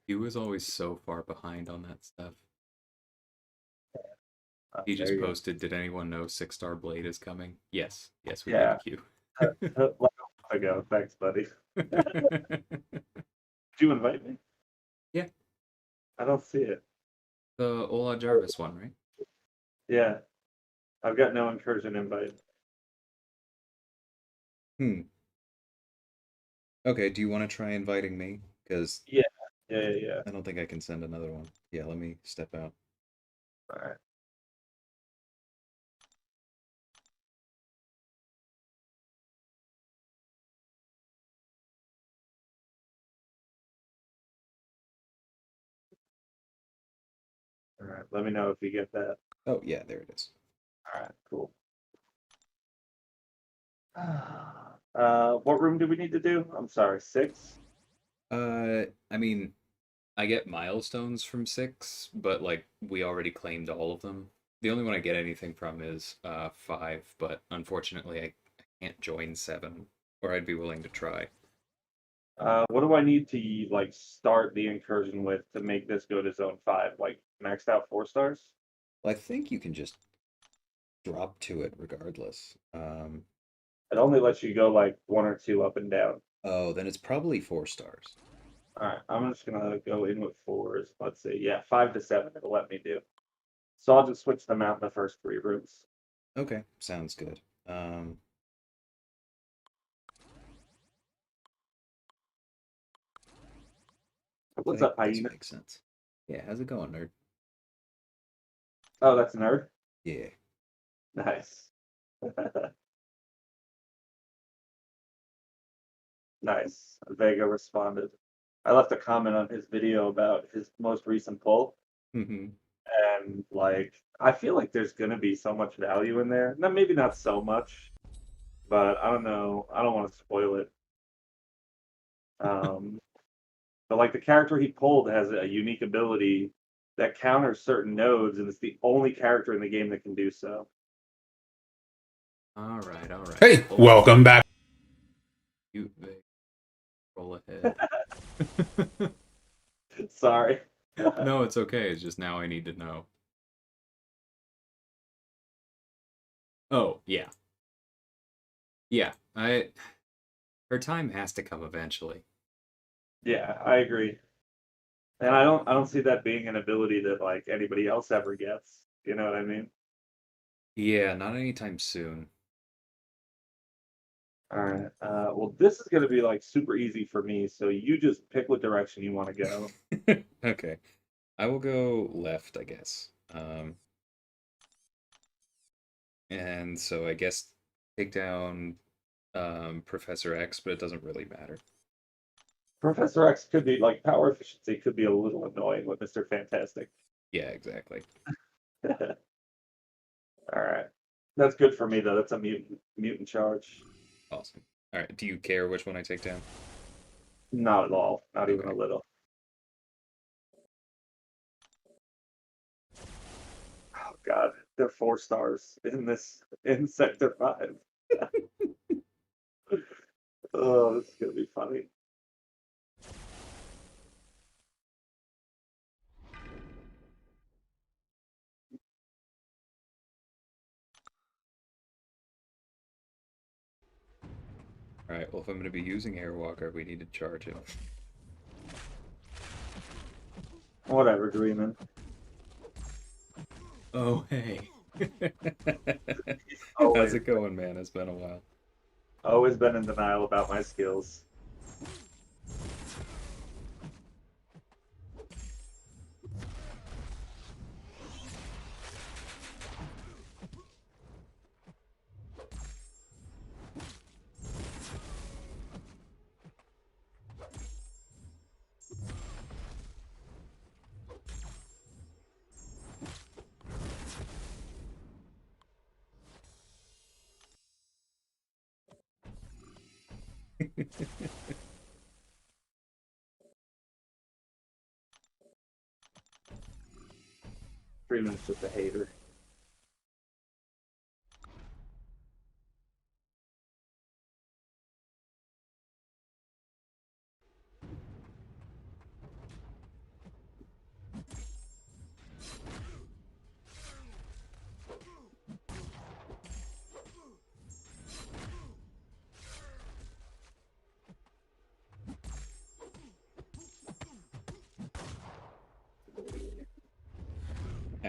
He was always so far behind on that stuff. He There just you go. posted, "Did anyone know 6-star Blade is coming?" Yes, yes, we did, Yeah. Q. Like a month ago. Thanks, buddy. Did you invite me? Yeah, I don't see it. the Ola Jarvis one, right? Yeah. I've got no incursion invite. Hmm. Okay, do you want to try inviting me? Because Yeah. Yeah. I don't think I can send another one. Yeah, let me step out. All right. All right. Let me know if you get that. Oh, yeah, there it is. All right. Cool. What room do we need to do? I'm sorry, 6? I mean, I get milestones from 6, but like we already claimed all of them. The only one I get anything from is 5, but unfortunately I can't join 7, or I'd be willing to try. What do I need to like start the incursion with to make this go to zone 5? Like maxed out 4 stars? Well, I think you can just drop to it regardless. It only lets you go like 1 or 2 up and down. Oh, then it's probably 4 stars. All right, I'm just gonna go in with 4s. Let's see, yeah, 5 to 7 it'll let me do. So I'll just switch them out in the first 3 rooms. Okay, sounds good. I What's think up, this hyena? makes sense. Yeah, how's it going, nerd? Oh, that's nerd. Yeah. Nice. Nice. Vega responded. I left a comment on his video about his most recent pull, Mm-hmm. and like I feel like there's gonna be so much value in there. No, maybe not so much, but I don't know. I don't want to spoil it. Um, but like the character he pulled has a unique ability that counters certain nodes, and it's the only character in the game that can do so. All right, all right. Hey, welcome back. You roll ahead. Sorry. No, it's okay. It's just now I need to know. Oh, yeah. Yeah. Her time has to come eventually. Yeah, I agree. And I don't see that being an ability that like anybody else ever gets. You know what I mean? Yeah, not anytime soon. All right. Well, this is gonna be like super easy for me. So you just pick what direction you want to go. Okay. I will go left, I guess. And so I guess take down Professor X, but it doesn't really matter. Professor X could be like power efficiency could be a little annoying with Mr. Fantastic. Yeah, exactly. All right. That's good for me though. That's a mutant charge. Awesome. All right. Do you care which one I take down? Not at all. Not even Okay. a little. Oh God, they're 4 stars in Sector 5. Oh, this is gonna be funny. All right. Well, if I'm going to be using Airwalker, we need to charge him. Whatever, Dreamin'. Oh, hey. How's Always, it going, man? It's been a while. always been in denial about my skills. Dreamin's just a hater.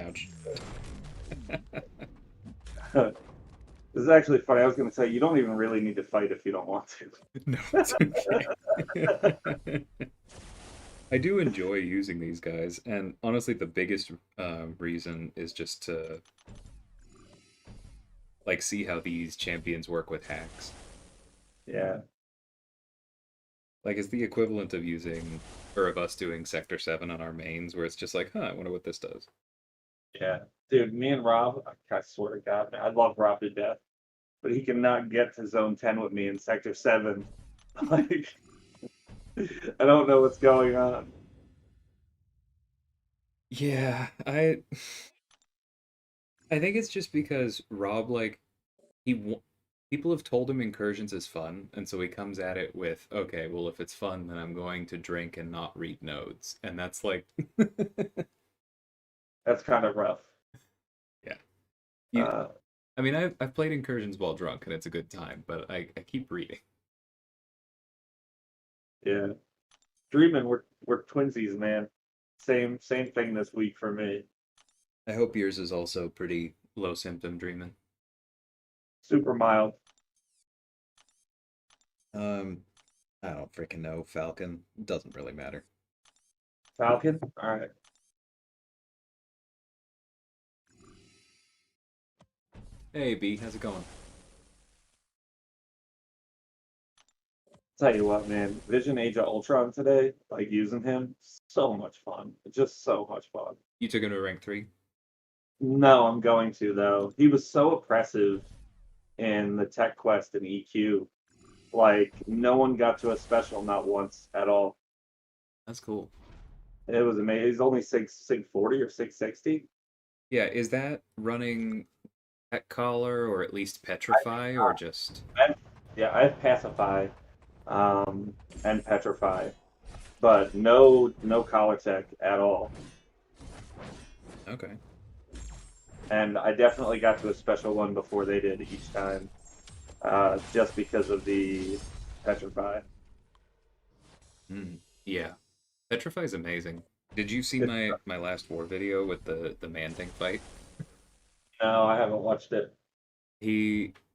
Ouch. This is actually funny. I was going to say you don't even really need to fight if you don't want to. No, it's okay. I do enjoy using these guys, and honestly, the biggest reason is just to like see how these champions work with hacks. Yeah, Like, it's the equivalent of using or of us doing Sector 7 on our mains, where it's just like, huh, I wonder what this does. yeah, dude. Me and Rob, I swear to God, man, I love Rob to death, but he cannot get to Zone 10 with me in Sector 7. Like, I don't know what's going on. Yeah, I think it's just because Rob, like, people have told him Incursions is fun, and so he comes at it with, okay, well, if it's fun, then I'm going to drink and not read nodes, and that's like, That's kind of rough. yeah. You, Uh, I mean, I've played Incursions while drunk, and it's a good time, but I keep reading. yeah, Dreaming, we're twinsies, man. Same thing this week for me. I hope yours is also pretty low symptom dreaming. Super mild. Um, I don't freaking know, Falcon. Doesn't really matter. Falcon. All right. Hey, B, how's it going? Tell you what, man. Vision Age of Ultron today, like using him, so much fun. Just so much fun. You took him to rank 3? No, I'm going to though. He was so oppressive in the Tech Quest and EQ. Like no one got to a special, not once at all. That's cool. It was amazing. He's only sig 40 or 660. Yeah, is that running Pet Collar or at least I, Petrify or just... I, yeah, I have Pacify, and Petrify, but no collar tech at all. Okay. And I definitely got to a special one before they did each time, just because of the Petrify. Yeah. Petrify is amazing. Did you see It's, my last war video with the man thing fight? no, I haven't watched it.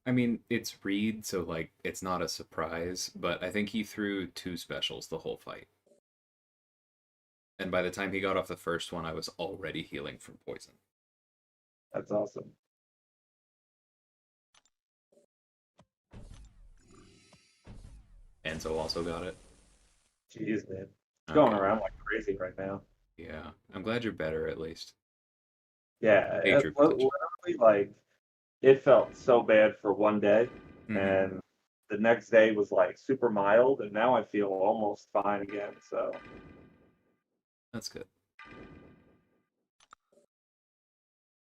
I mean, it's Reed, so like it's not a surprise, but I think he threw 2 specials the whole fight. And by the time he got off the first one, I was already healing from poison. That's awesome. Enzo also got it. Jeez, man, it's going Okay. around like crazy right now. Yeah. I'm glad you're better at least. Yeah, Hey, Trooper Glitch. literally, like it felt so bad for one day, Mm-hmm. and the next day was like super mild, and now I feel almost fine again. So That's good.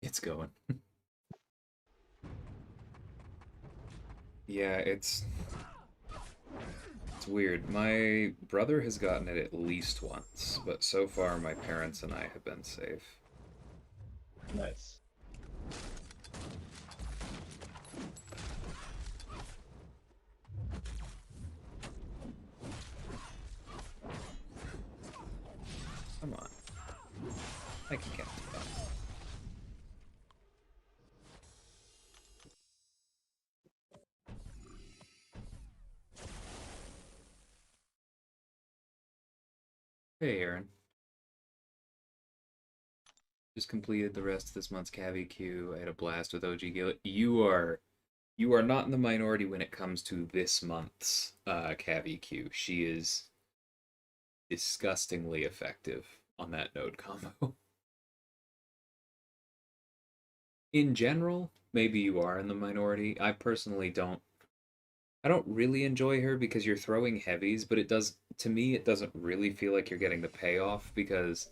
It's going. Yeah, it's weird. My brother has gotten it at least once, but so far my parents and I have been safe. nice. Come on. I can count to 5. Hey, Aaron. Just completed the rest of this month's Cavi queue. I had a blast with OG Gillet. You are not in the minority when it comes to this month's Cavi queue. She is disgustingly effective on that node combo. In general, maybe you are in the minority. I personally don't. I don't really enjoy her because you're throwing heavies, but it does to me it doesn't really feel like you're getting the payoff because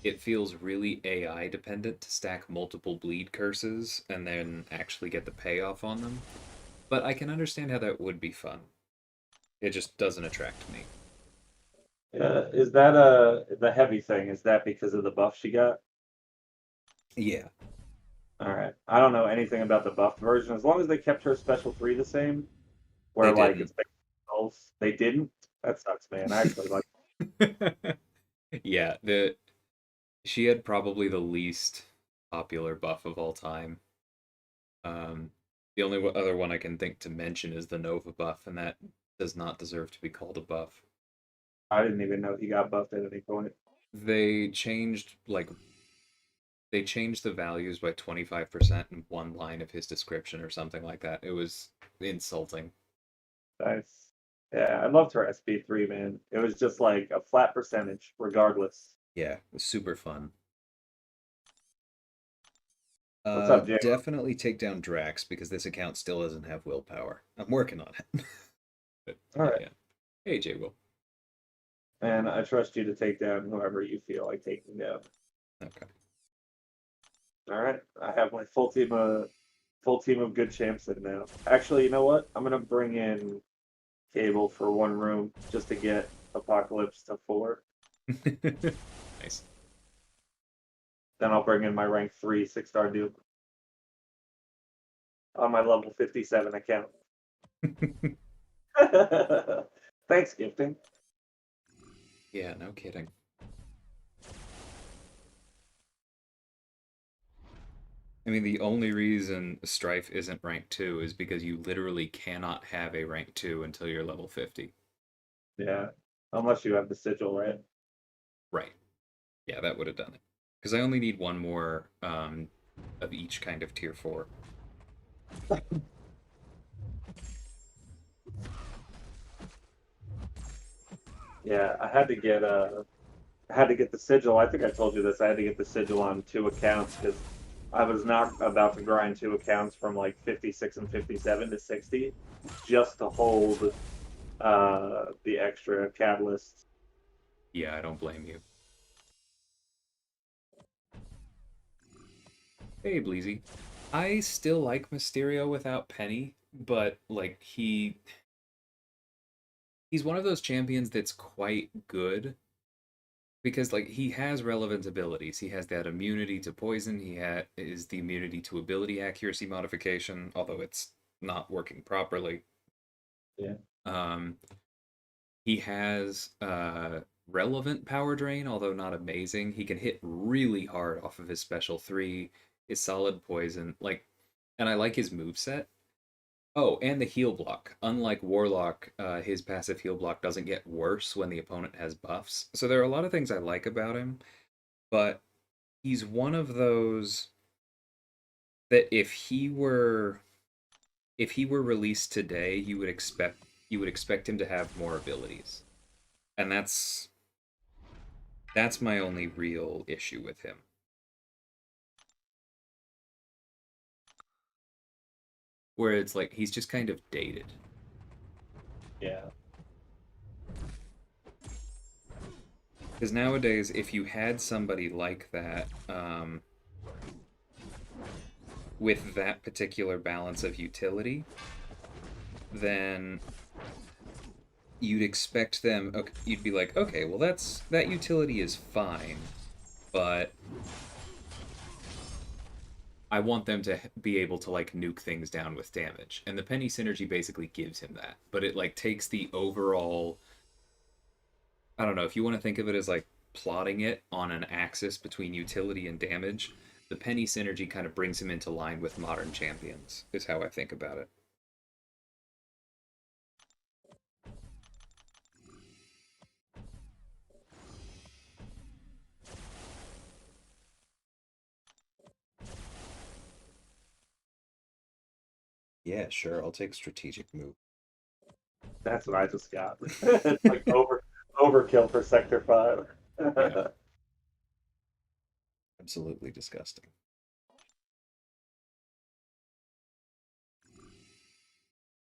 it feels really AI dependent to stack multiple bleed curses and then actually get the payoff on them. But I can understand how that would be fun. It just doesn't attract me. Yeah, is that the heavy thing? Is that because of the buff she got? Yeah, All right, I don't know anything about the buffed version. As long as they kept her special 3 the same, they where like didn't. it's based on rolls, they didn't. That sucks, man. I actually like. Yeah, the she had probably the least. popular buff of all time. The only other one I can think to mention is the Nova buff, and that does not deserve to be called a buff. I didn't even know he got buffed at any point. They changed they changed the values by 25% in one line of his description or something like that. It was insulting. Nice. Yeah, I loved her SP3, man. It was just like a flat percentage, regardless. Yeah, it was super fun. What's up, Jay? Definitely take down Drax because this account still doesn't have willpower. I'm working on it. But All right. yeah. Hey, J Will. And I trust you to take down whoever you feel like taking down. Okay. All right. I have my full team of good champs in now. Actually, you know what? I'm gonna bring in Cable for one room just to get Apocalypse to 4. Nice. Then I'll bring in my rank 3 6-star Duke on my level 57 account. Thanks, gifting. Yeah, no kidding. I mean, the only reason Strife isn't rank 2 is because you literally cannot have a rank 2 until you're level 50. Yeah. Unless you have the sigil, right? Right. Yeah, that would have done it. Because I only need one more of each kind of tier 4. Yeah, I had to get the sigil. I think I told you this. I had to get the sigil on 2 accounts because I was not about to grind 2 accounts from like 56 and 57 to 60 just to hold the extra catalyst. Yeah, I don't blame you. Hey, Bleezy. I still like Mysterio without Penny, but like he's one of those champions that's quite good because like he has relevant abilities. He has that immunity to poison. Is the immunity to ability accuracy modification, although it's not working properly. Yeah. Um, he has relevant power drain, although not amazing. He can hit really hard off of his special 3, his solid poison, like, and I like his move set. Oh, and the heal block. Unlike Warlock, his passive heal block doesn't get worse when the opponent has buffs. So there are a lot of things I like about him, but he's one of those that if he were released today, you would expect him to have more abilities. And that's my only real issue with him. Where it's like he's just kind of dated. Yeah. Because nowadays, if you had somebody like that, with that particular balance of utility, then you'd expect them. Okay, you'd be like, okay, well that utility is fine, but I want them to be able to like nuke things down with damage, and the penny synergy basically gives him that. But it like takes the overall. I don't know if you want to think of it as like plotting it on an axis between utility and damage. The penny synergy kind of brings him into line with modern champions. Is how I think about it. Yeah, sure. I'll take strategic move. That's what I just got. It's like overkill for Sector 5. Yeah, absolutely disgusting.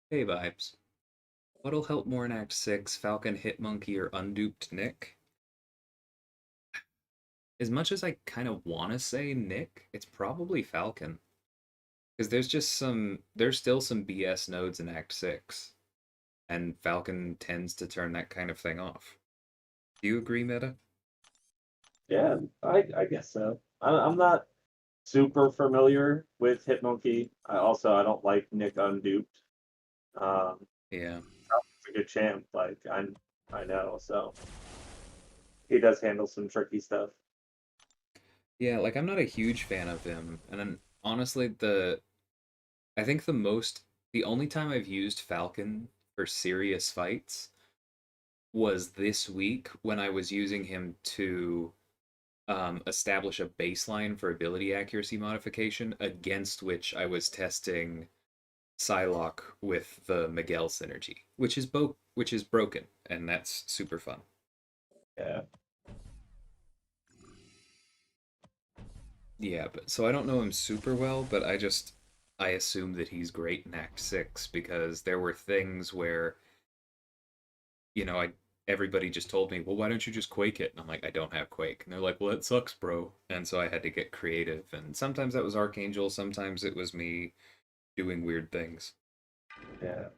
Hey, vibes. What'll help more in Act 6, Falcon, Hitmonkey, or Unduped Nick? As much as I kind of want to say Nick, it's probably Falcon. Because there's still some BS nodes in Act 6, and Falcon tends to turn that kind of thing off. Do you agree, Meta? Yeah, I guess so. I'm not super familiar with Hitmonkey. I don't like Nick Unduped. Um, Yeah. Falcon's a good champ, like I know, so he does handle some tricky stuff. Yeah, like I'm not a huge fan of him. And then honestly, I think the only time I've used Falcon for serious fights was this week when I was using him to establish a baseline for ability accuracy modification against which I was testing Psylocke with the Miguel synergy, which is broken, and that's super fun. Yeah. Yeah, but so I don't know him super well, but I assume that he's great in Act 6 because there were things where, I everybody just told me, "Well, why don't you just Quake it?" And I'm like, "I don't have Quake." And they're like, "Well, that sucks, bro." And so I had to get creative, and sometimes that was Archangel, sometimes it was me doing weird things. Yeah.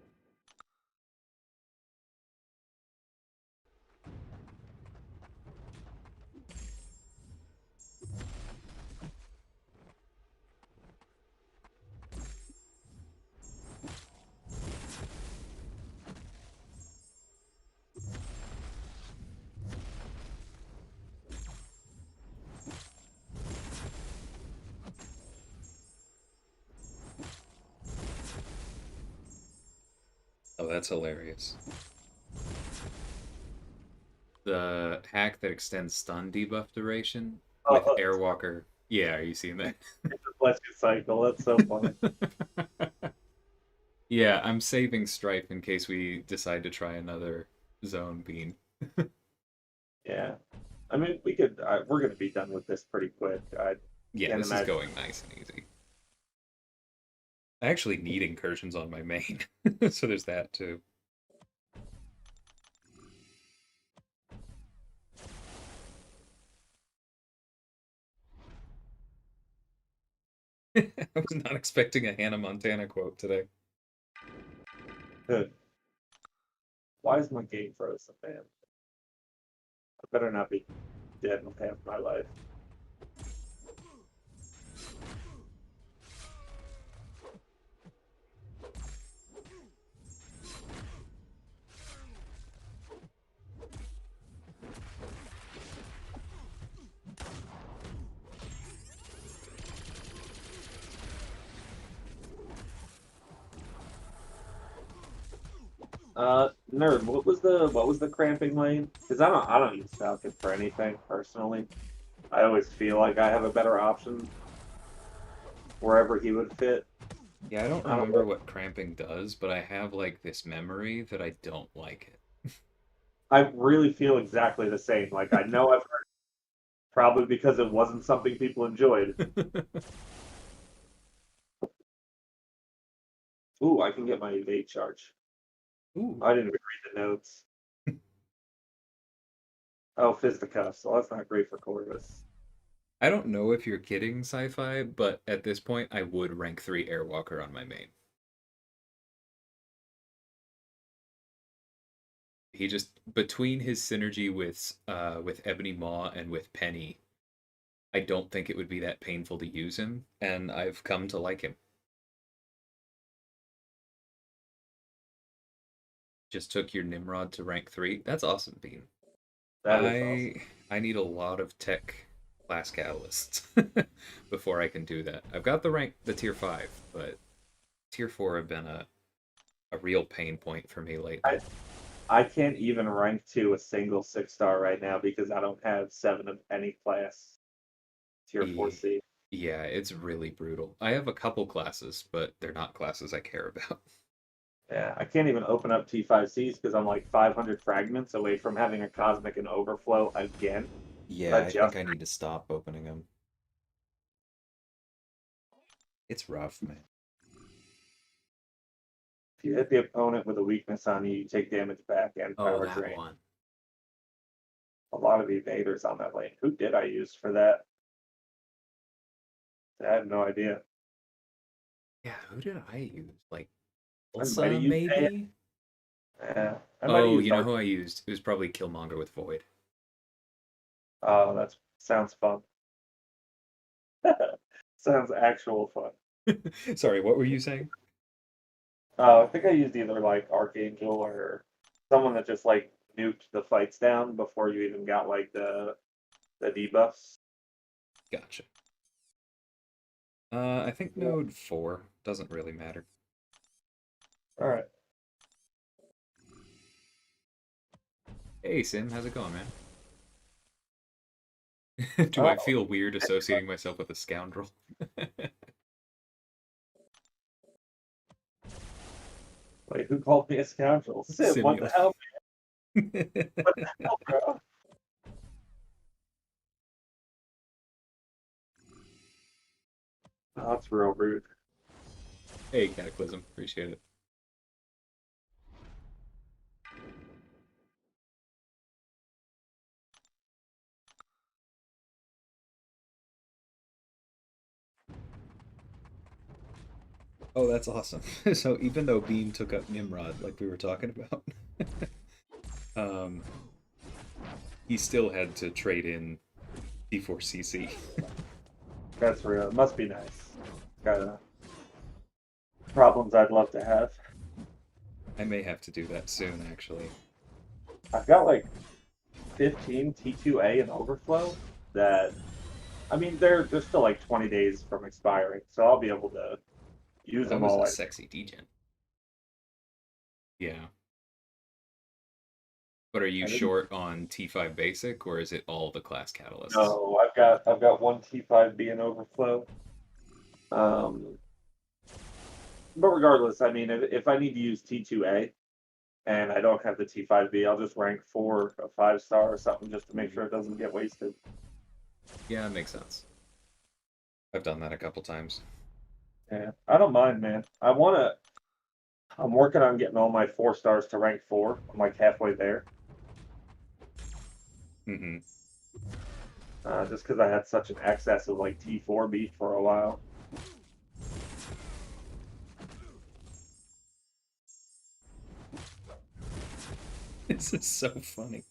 Oh, that's hilarious. The hack that extends stun debuff duration with Oh, Airwalker. Yeah, are you seeing that? it's a blessed cycle. That's so funny. Yeah, I'm saving Strife in case we decide to try another zone bean. Yeah. I mean, we could. We're gonna be done with this pretty quick. I Yeah, can't this is imagine. going nice and easy. I actually need incursions on my main, so there's that too. I was not expecting a Hannah Montana quote today. Good. Why is my game frozen, man? I better not be dead in half my life. Nerd, what was the cramping lane? Because I don't use Falcon for anything personally. I always feel like I have a better option wherever he would fit. Yeah, I don't I don't remember know. what cramping does, but I have like this memory that I don't like I really feel exactly the same. Like I know I've heard probably because it wasn't something people enjoyed. it. Ooh, I can get my evade charge. Ooh. I didn't even read the notes. Oh, fisticuffs. So that's not great for Corvus. I don't know if you're kidding, sci-fi, but at this point, I would rank 3 Airwalker on my main. He just between his synergy with Ebony Maw and with Penny, I don't think it would be that painful to use him, and I've come to like him. Just took your Nimrod to rank 3. That's awesome, Bean. That is awesome. I need a lot of tech class catalysts before I can do that. I've got the tier 5, but tier 4 have been a real pain point for me I lately. I can't even rank to a single 6-star right now because I don't have 7 of any class tier E- 4C. Yeah, it's really brutal. I have a couple classes, but they're not classes I care about. Yeah, I can't even open up T5Cs because I'm like 500 fragments away from having a cosmic and overflow again. Yeah, That I think just I need to stop opening them. It's rough, man. if you hit the opponent with a weakness on you, you take damage back and Oh, power that drain. one. A lot of evaders on that lane. Who did I use for that? I have no idea. Yeah, who did I use? Like I might Elsa, have used A. maybe? Yeah, I might have Oh, used you know Dark. who I used? It was probably Killmonger with Void. Oh, that sounds fun. Sounds actual fun. Sorry, what were you saying? I think I used either like Archangel or someone that just like nuked the fights down before you even got like the debuffs. Gotcha. I think node 4 doesn't really matter. All right. Hey, Sim, how's it going, man? Do I Oh, feel weird associating myself with a scoundrel? wait, who called me a scoundrel? Sim, what the Simeon. hell? What the hell, bro? Oh, that's real rude. Hey, Cataclysm. Appreciate it. Oh, that's awesome. So even though Beam took up Nimrod, like we were talking about, um, he still had to trade in T4CC. That's real. It must be nice. Got problems I'd love to have. I may have to do that soon, actually. I've got like 15 T2A and overflow that, I mean, they're still like 20 days from expiring, so I'll be able to use Well, that them was all. a I sexy degen. Yeah. But are you I didn't short on T5 basic, or is it all the class catalysts? know. I've got one T5B in overflow. Um, but regardless, I mean, if I need to use T2A and I don't have the T5B, I'll just rank 4 a 5-star or something just to make sure it doesn't get wasted. Yeah, it makes sense. I've done that a couple times. Yeah, I don't mind, man. I'm working on getting all my 4 stars to rank 4. I'm like halfway there. Hmm. Just because I had such an excess of like T4B for a while. This is so funny.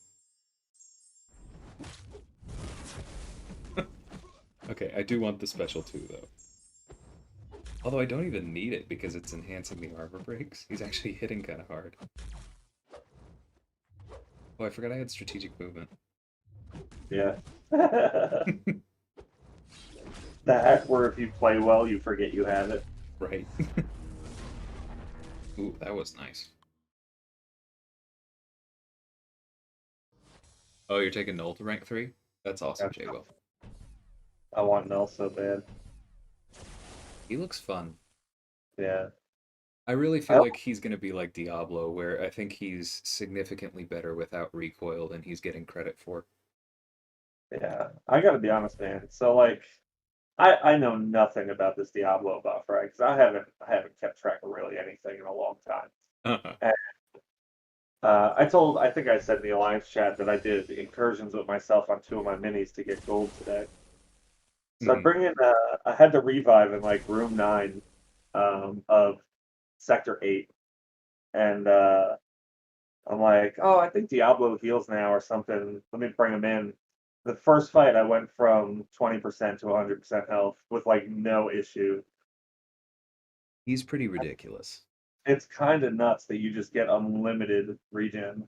Okay, I do want the special too, though. Although I don't even need it because it's enhancing the armor breaks. He's actually hitting kind of hard. Oh, I forgot I had strategic movement. Yeah. The hack where if you play well, you forget you have it. Right. Ooh, that was nice. Oh, you're taking Null to rank 3? That's awesome, That's, J-Will. I want Null so bad. He looks fun. Yeah. I really I feel like he's going to be like Diablo, where I think he's significantly better without recoil than he's getting credit for. Yeah. I gotta be honest, man. So like I know nothing about this Diablo buff, right? Because I haven't kept track of really anything in a long time. Uh-huh. And I think I said in the Alliance chat that I did incursions with myself on 2 of my minis to get gold today. So I Hmm. bring in, I had to revive in like room 9 of sector 8. And I'm like, oh, I think Diablo heals now or something. Let me bring him in. The first fight, I went from 20% to 100% health with like no issue. He's pretty ridiculous. It's kind of nuts that you just get unlimited regen.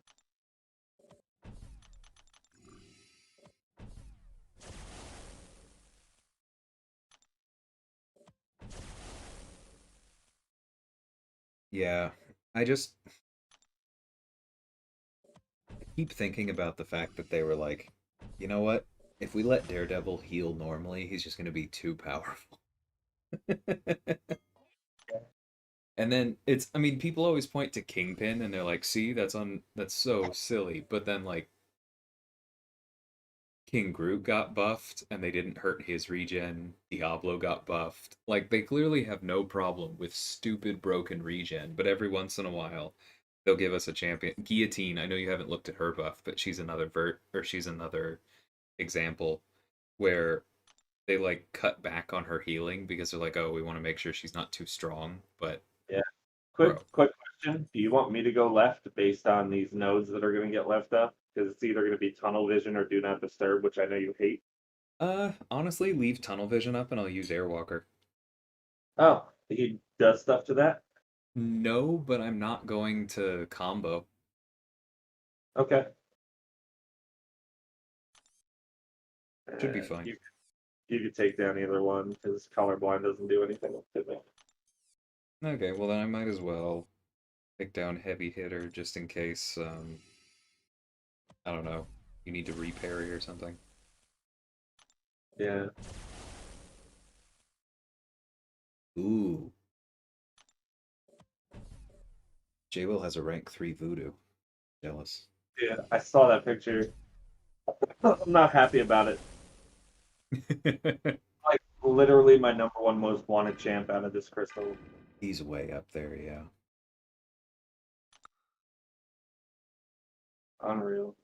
Yeah, I keep thinking about the fact that they were like, you know what? If we let Daredevil heal normally, he's just going to be too powerful. And then I mean, people always point to Kingpin and they're like, see, that's so silly. But then like King Groot got buffed and they didn't hurt his regen. Diablo got buffed. Like they clearly have no problem with stupid broken regen, but every once in a while they'll give us a champion. Guillotine, I know you haven't looked at her buff, but she's another example where they like cut back on her healing because they're like, "Oh, we want to make sure she's not too strong." But Yeah. bro, Quick question. Do you want me to go left based on these nodes that are going to get left up? Because it's either going to be tunnel vision or do not disturb, which I know you hate. honestly, leave tunnel vision up and I'll use Airwalker. Oh, he does stuff to that? No, but I'm not going to combo. Okay. Should be Uh, fine. you, You could take down either one because colorblind doesn't do anything to me. Okay, well then I might as well take down heavy hitter just in case. I don't know. You need to reparry or something. Yeah. Ooh, J-Will has a rank 3 voodoo. Jealous. Yeah, I saw that picture. I'm not happy about it. Like literally my number one most wanted champ out of this crystal. He's way up there, yeah. Unreal.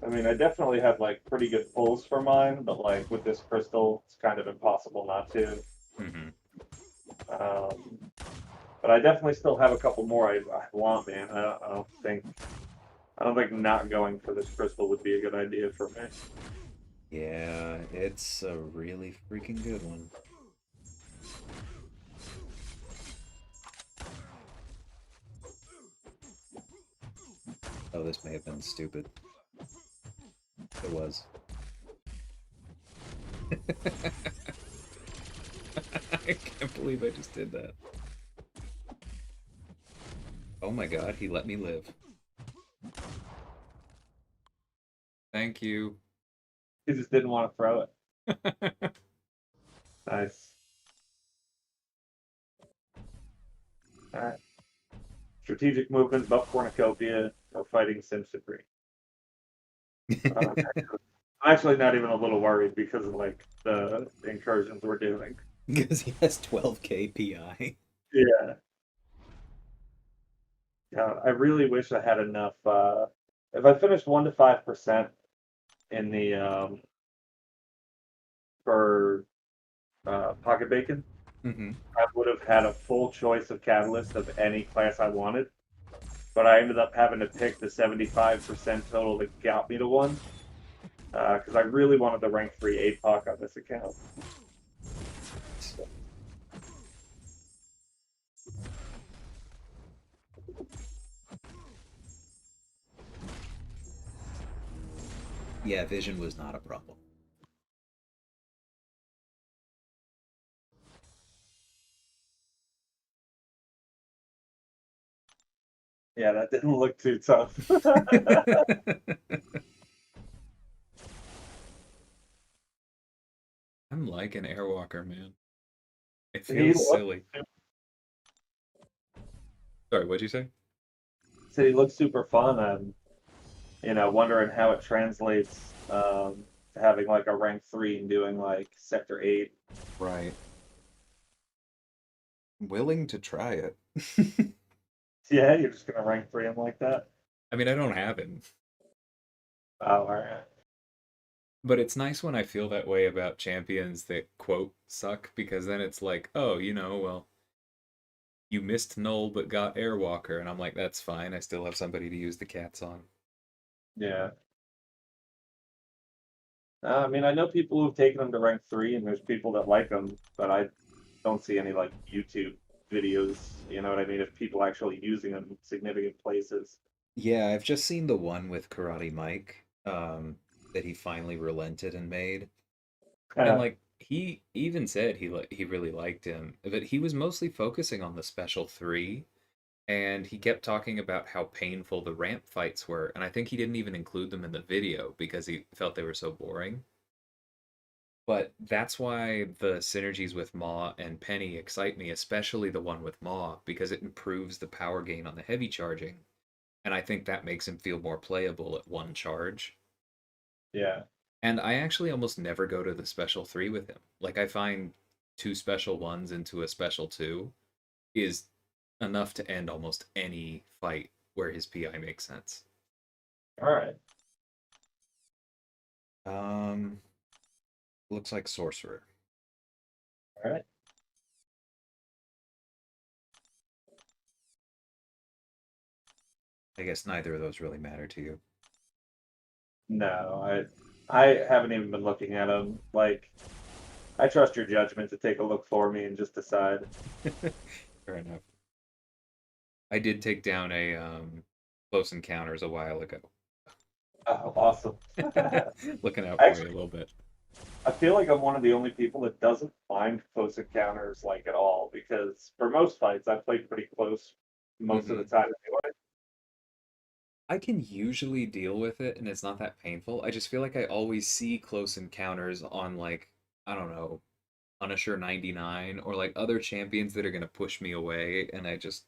I mean, I definitely have like pretty good pulls for mine, but like with this crystal, it's kind of impossible not to. Hmm. Um, but I definitely still have a couple more I want, man. I don't think not going for this crystal would be a good idea for me. Yeah, it's a really freaking good one. Oh, this may have been stupid. It was. I can't believe I just did that. Oh my god, he let me live. Thank you. He just didn't want to throw it. Nice. All right. Strategic movements, buff cornucopia, or fighting Sim Supreme. I'm actually not even a little worried because of like the incursions we're doing. Because he has 12k PI. Yeah. Yeah, I really wish I had enough. If I finished 1 to 5% in the for pocket bacon, Hmm. I would have had a full choice of catalyst of any class I wanted. But I ended up having to pick the 75% total that got me to one because I really wanted the rank 3 APOC on this account. Yeah, vision was not a problem. Yeah, that didn't look too tough. I'm like an airwalker, man. It he feels looked, silly. Sorry, what'd you say? said he looked super fun. I'm, wondering how it translates to having like a rank 3 and doing like sector 8. Right. Willing to try it. Yeah, you're just gonna rank 3 him like that. I mean, I don't have him, Oh, all right. but it's nice when I feel that way about champions that quote suck because then it's like, oh, well, you missed null but got airwalker, and I'm like, that's fine. I still have somebody to use the cats on. Yeah. I mean, I know people who've taken them to rank 3, and there's people that like them, but I don't see any like YouTube videos. You know what I mean? Of people actually using them in significant places. Yeah, I've just seen the one with Karate Mike, that he finally relented and made. And Uh, like he even said he really liked him, but he was mostly focusing on the special 3, and he kept talking about how painful the ramp fights were, and I think he didn't even include them in the video because he felt they were so boring. But that's why the synergies with Maw and Penny excite me, especially the one with Maw, because it improves the power gain on the heavy charging, and I think that makes him feel more playable at one charge. yeah. And I actually almost never go to the special 3 with him. Like, I find 2 special 1s into a special 2 is enough to end almost any fight where his PI makes sense. All right. Um, looks like Sorcerer. All right. I guess neither of those really matter to you. No, I haven't even been looking at them. Like, I trust your judgment to take a look for me and just decide. Fair enough. I did take down a Close Encounters a while ago. Oh, awesome. Looking out for you a Actually, little bit. I feel like I'm one of the only people that doesn't mind close encounters like at all because for most fights I play pretty close most of the Hmm. time anyway. I can usually deal with it and it's not that painful. I just feel like I always see close encounters on like, I don't know, Punisher 99 or like other champions that are going to push me away and I just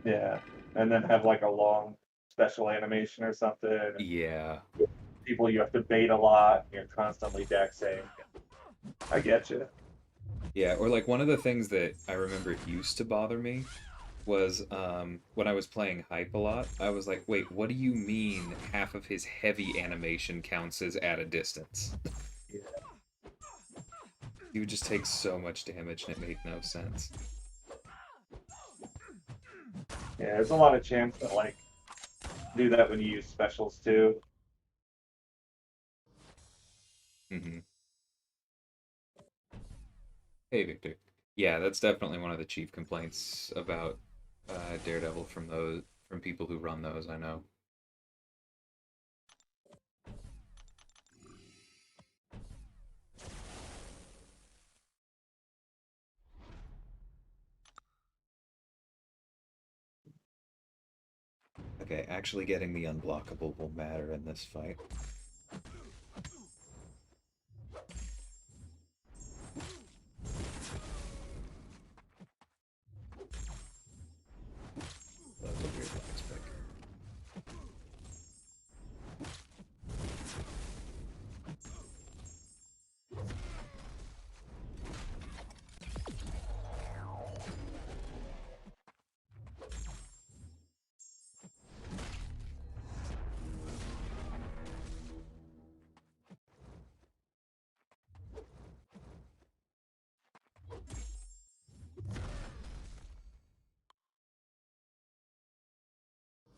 Yeah. And then have like a long special animation or something. And yeah. people you have to bait a lot. And you're constantly dexing. I get you. Yeah, or like one of the things that I remember used to bother me was when I was playing Hype a lot, I was like, wait, what do you mean half of his heavy animation counts as at a distance? Yeah. He would just take so much damage and it made no sense. Yeah. There's a lot of chance that like do that when you use specials too. Hmm. Hey, Victor. Yeah, that's definitely one of the chief complaints about Daredevil from people who run those, I know. Okay, actually getting the unblockable will matter in this fight. That was a weird box pick.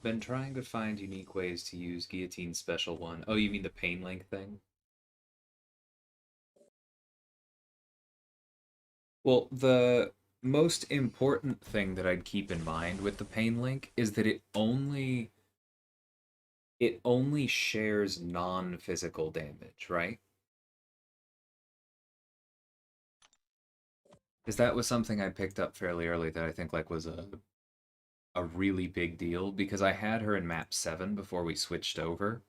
Been trying to find unique ways to use Guillotine's special one. Oh, you mean the Pain Link thing? Well, the most important thing that I'd keep in mind with the Pain Link is that it only shares non-physical damage, right? Because that was something I picked up fairly early that I think like was a really big deal because I had her in map 7 before we switched over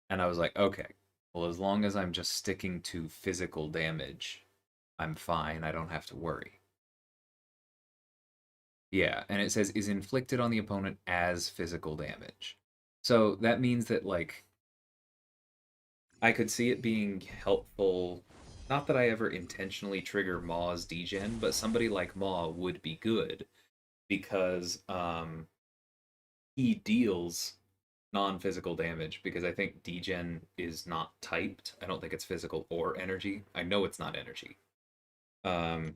and I was like, okay, well as long as I'm just sticking to physical damage, I'm fine. I don't have to worry. Yeah, and it says is inflicted on the opponent as physical damage. So that means that like I could see it being helpful. Not that I ever intentionally trigger Maw's degen, but somebody like Maw would be good because he deals non-physical damage because I think degen is not typed. I don't think it's physical or energy. I know it's not energy. Um,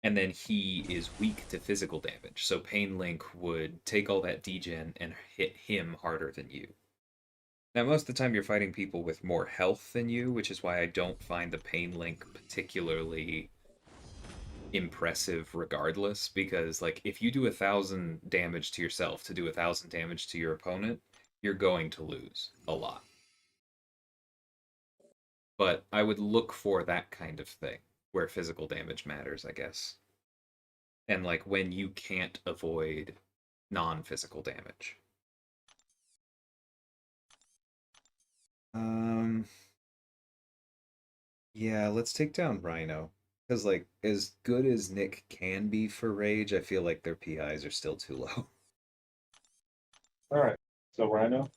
and then he is weak to physical damage, so Pain Link would take all that degen and hit him harder than you. Now, most of the time, you're fighting people with more health than you, which is why I don't find the Pain Link particularly impressive regardless, because, like, if you do 1,000 damage to yourself to do 1,000 damage to your opponent, you're going to lose a lot. But I would look for that kind of thing, where physical damage matters, I guess. And, like, when you can't avoid non-physical damage. Um, Yeah, let's take down Rhino. Because, like, as good as Nick can be for Rage, I feel like their PIs are still too low. All right. So Rhino.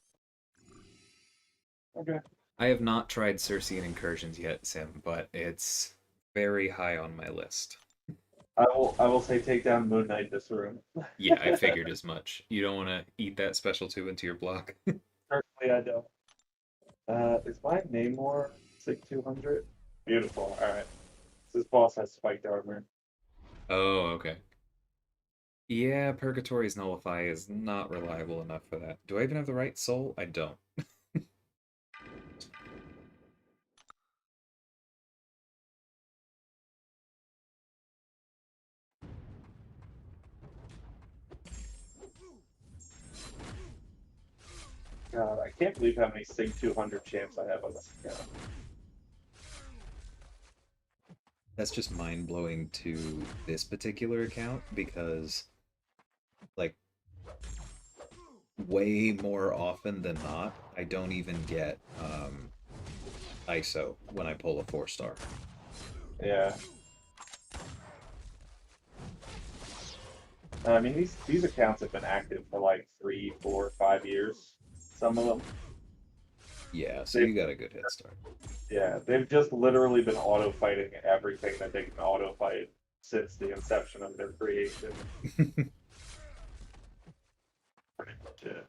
Okay. I have not tried Sersi and Incursions yet, Sim, but it's very high on my list. I will say take down Moon Knight this room. Yeah, I figured as much. You don't want to eat that special 2 into your block. Personally, I don't. Is my Namor Sig 200? Beautiful. All right. This boss has spiked armor. Oh, okay. Yeah, Purgatory's Nullify is not reliable enough for that. Do I even have the right soul? I don't. God, I can't believe how many Sig 200 champs I have on this account. That's just mind blowing to this particular account because, like, way more often than not, I don't even get ISO when I pull a 4-star. Yeah. I mean, these accounts have been active for like 3, 4, 5 years. Some of them. Yeah, so They've, you got a good head start. yeah, they've just literally been auto fighting everything that they can auto fight since the inception of their creation. Pretty much it.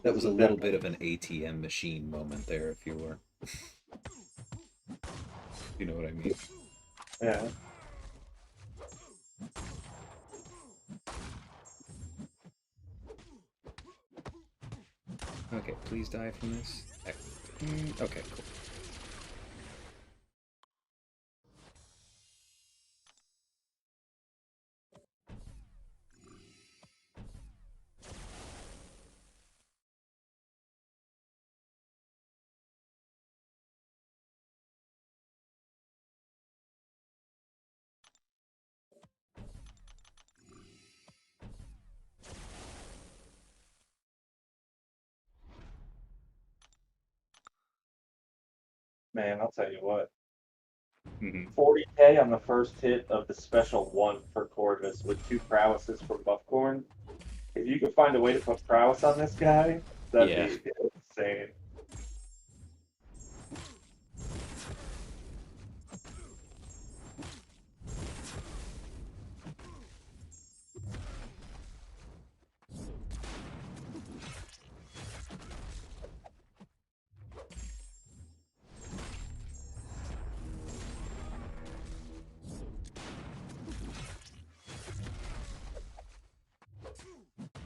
That This was a was little bit definitely, of an ATM machine moment there, if you were. You know what I mean? yeah. Okay, please die from this. Okay, cool. Man, I'll tell you what. Mm-hmm. 40K on the first hit of the special one for Corvus with 2 prowesses from Buffcorn. If you could find a way to put prowess on this guy, that'd Yeah. be insane.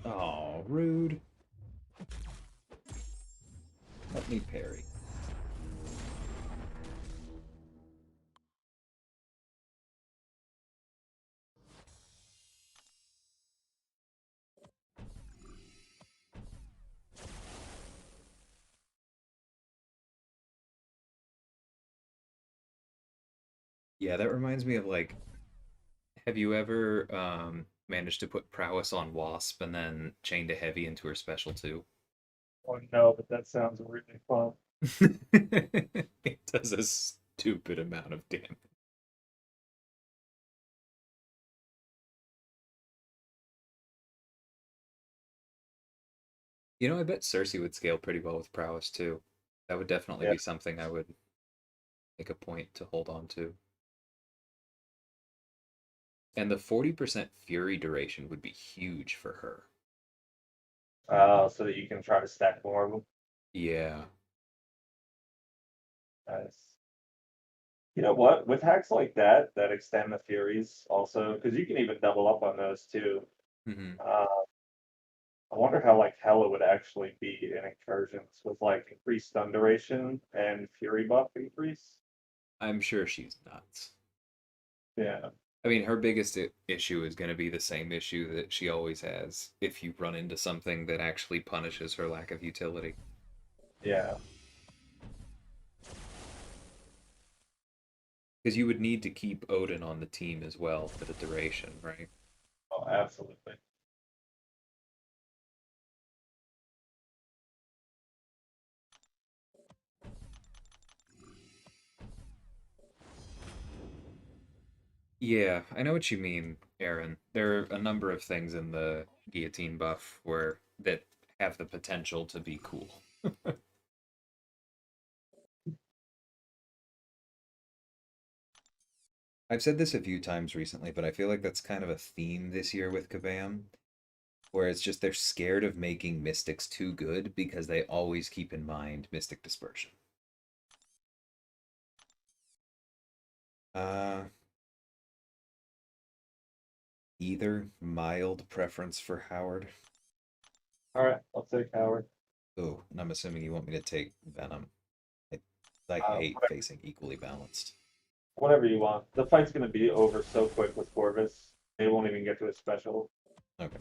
Oh, rude. Let me parry. Yeah, that reminds me of like, have you ever managed to put prowess on Wasp and then chain to heavy into her special too? Oh no, but that sounds really fun. It does a stupid amount of damage. You know, I bet Sersi would scale pretty well with prowess too. That would definitely Yeah. be something I would make a point to hold on to. And the 40% fury duration would be huge for her. So that you can try to stack more of them. Yeah. Nice. You know what? With hacks like that, that extend the Furies also, because you can even double up on those too. Hmm. Uh, I wonder how like Hella would actually be in Incursions with like increased stun duration and Fury buff increase. I'm sure she's nuts. Yeah, I mean, her biggest issue is going to be the same issue that she always has if you run into something that actually punishes her lack of utility. yeah, Because you would need to keep Odin on the team as well for the duration, right? oh, absolutely. Yeah, I know what you mean, Aaron. There are a number of things in the guillotine buff where that have the potential to be cool. I've said this a few times recently, but I feel like that's kind of a theme this year with Kabam, where it's just they're scared of making mystics too good because they always keep in mind mystic dispersion. Uh, Either mild preference for Howard. All right, I'll take Howard. Oh, and I'm assuming you want me to take Venom. I, I Uh, hate facing equally balanced. whatever you want. The fight's gonna be over so quick with Corvus. They won't even get to a special. Okay.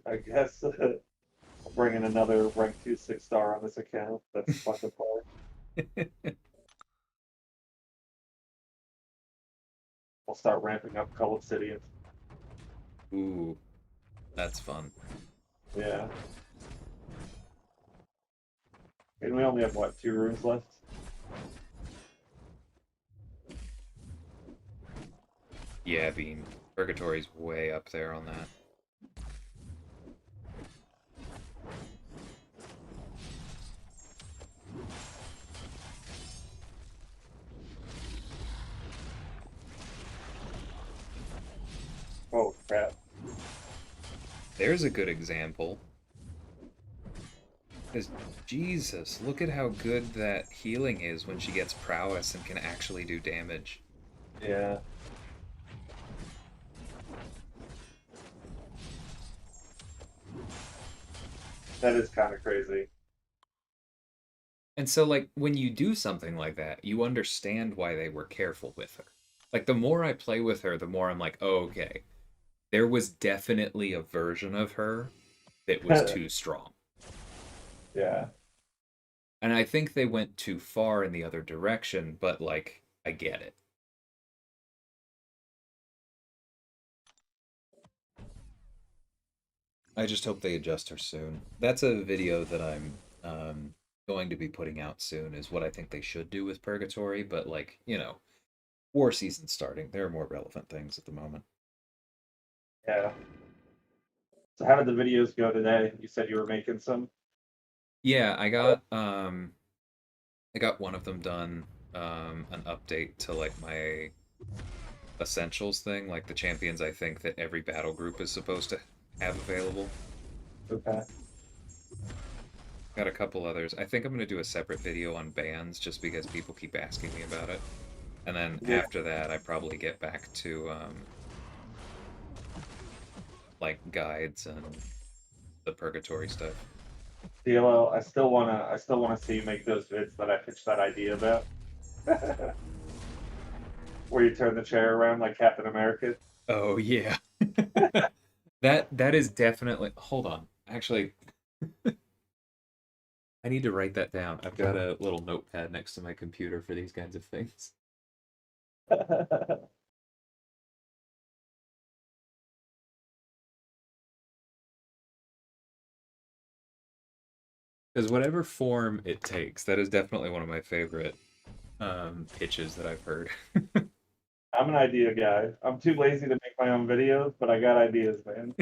I guess I'll bring in another rank 2 6-star on this account. That's fun to play. We'll start ramping up Call of City. Ooh, that's fun. Yeah. And we only have, what, 2 rooms left? Yeah, Beam. Purgatory's way up there on that. Oh, crap. There's a good example. Because, Jesus, look at how good that healing is when she gets prowess and can actually do damage. Yeah. That is kind of crazy. And so, like, when you do something like that, you understand why they were careful with her. Like, the more I play with her, the more I'm like, oh, okay, there was definitely a version of her that was too strong. Yeah. And I think they went too far in the other direction, but, like, I get it. I just hope they adjust her soon. That's a video that I'm going to be putting out soon, is what I think they should do with Purgatory, but, like, war season starting. There are more relevant things at the moment. Yeah. So how did the videos go today? You said you were making some? Yeah, I got one of them done, an update to like my essentials thing, like the champions I think that every battle group is supposed to have available. Okay. Got a couple others. I think I'm gonna do a separate video on bans just because people keep asking me about it. And then Yeah. after that, I probably get back to like guides and the purgatory stuff. DLO, I still wanna see you make those vids that I pitched that idea about. Where you turn the chair around like Captain America. Oh yeah. That is definitely. Hold on. Actually, I need to write that down. I've got a little notepad next to my computer for these kinds of things. Because whatever form it takes, that is definitely one of my favorite pitches that I've heard. I'm an idea guy. I'm too lazy to make my own videos, but I got ideas, man.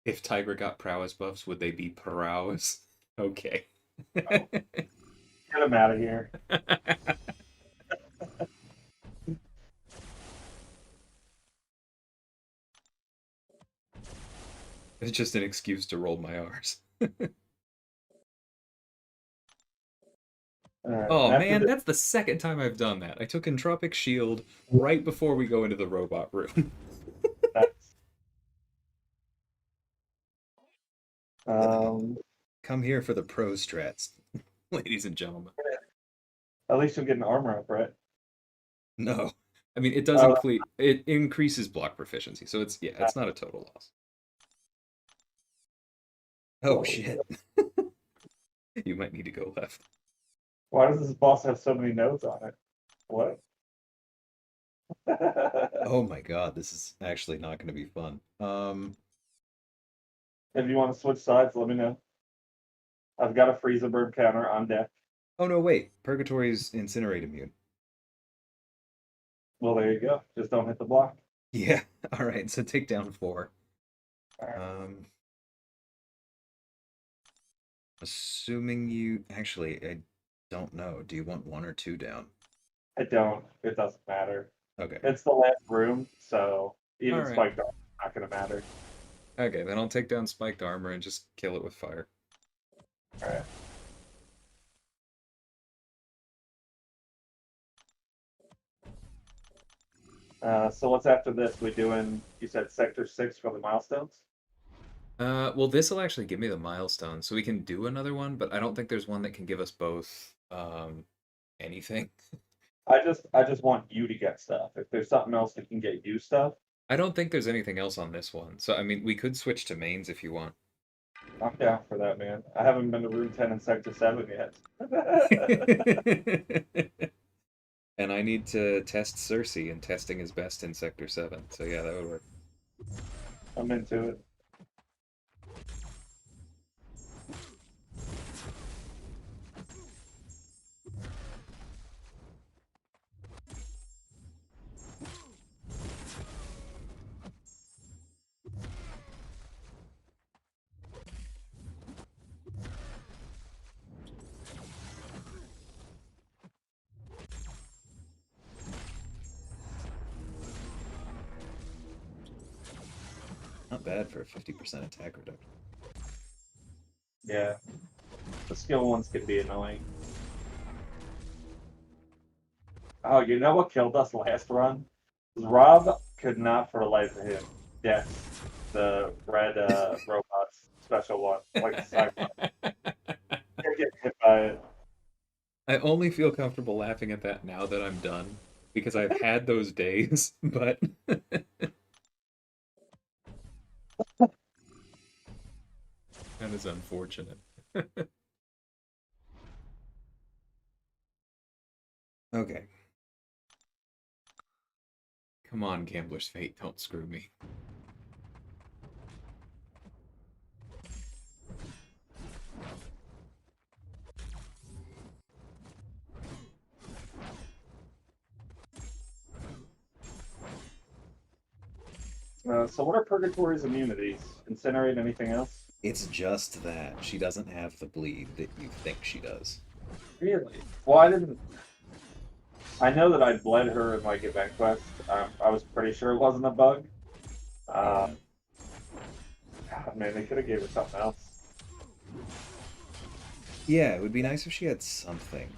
If Tiger got prowess buffs, would they be prowess? Okay. Oh, get him out of here. It's just an excuse to roll my R's. All right. Oh And after man, this, that's the second time I've done that. I took Entropic Shield right before we go into the robot room. that's, um, Come here for the pro strats, ladies and gentlemen. at least you'll get an armor up, right? No. I mean, it does Oh, it increases block proficiency, so it's not a total loss. Oh shit. You might need to go left. why does this boss have so many nodes on it? What? Oh my god, this is actually not going to be fun. If you want to switch sides, let me know. I've got a freezer burn counter on deck. Oh no, wait. Purgatory's incinerate immune. Well, there you go. Just don't hit the block. Yeah. All right. So take down 4. All right. Um assuming you actually I don't know. Do you want 1 or 2 down? I don't. It doesn't matter. Okay. It's the last room, so All even right. spiked armor is not going to matter. Okay, then I'll take down spiked armor and just kill it with fire. All right. So what's after this? We doing? You said Sector 6 for the milestones. Well, this will actually give me the milestone, so we can do another one, but I don't think there's one that can give us both anything. I just want you to get stuff. If there's something else that can get you stuff, I don't think there's anything else on this one. So I mean, we could switch to mains if you want. I'm down for that, man. I haven't been to Room 10 and Sector 7 yet. And I need to test Sersi, and testing is best in Sector 7. So yeah, that would work. I'm into it. Not bad for a 50% attack reduction. Yeah. The skill ones can be annoying. Oh, you know what killed us last run? Rob could not for the life of him guess the red robots special one. Like, I can't get hit by it. I only feel comfortable laughing at that now that I'm done because I've had those days, but that is unfortunate. Okay. Come on, Gambler's Fate, don't screw me. So what are Purgatory's immunities? Incinerate anything else? It's just that she doesn't have the bleed that you think she does. Really? Well, I didn't. I know that I bled her in like Event Quest. I was pretty sure it wasn't a bug. Yeah. God, man, they could have gave her something else. Yeah, it would be nice if she had something.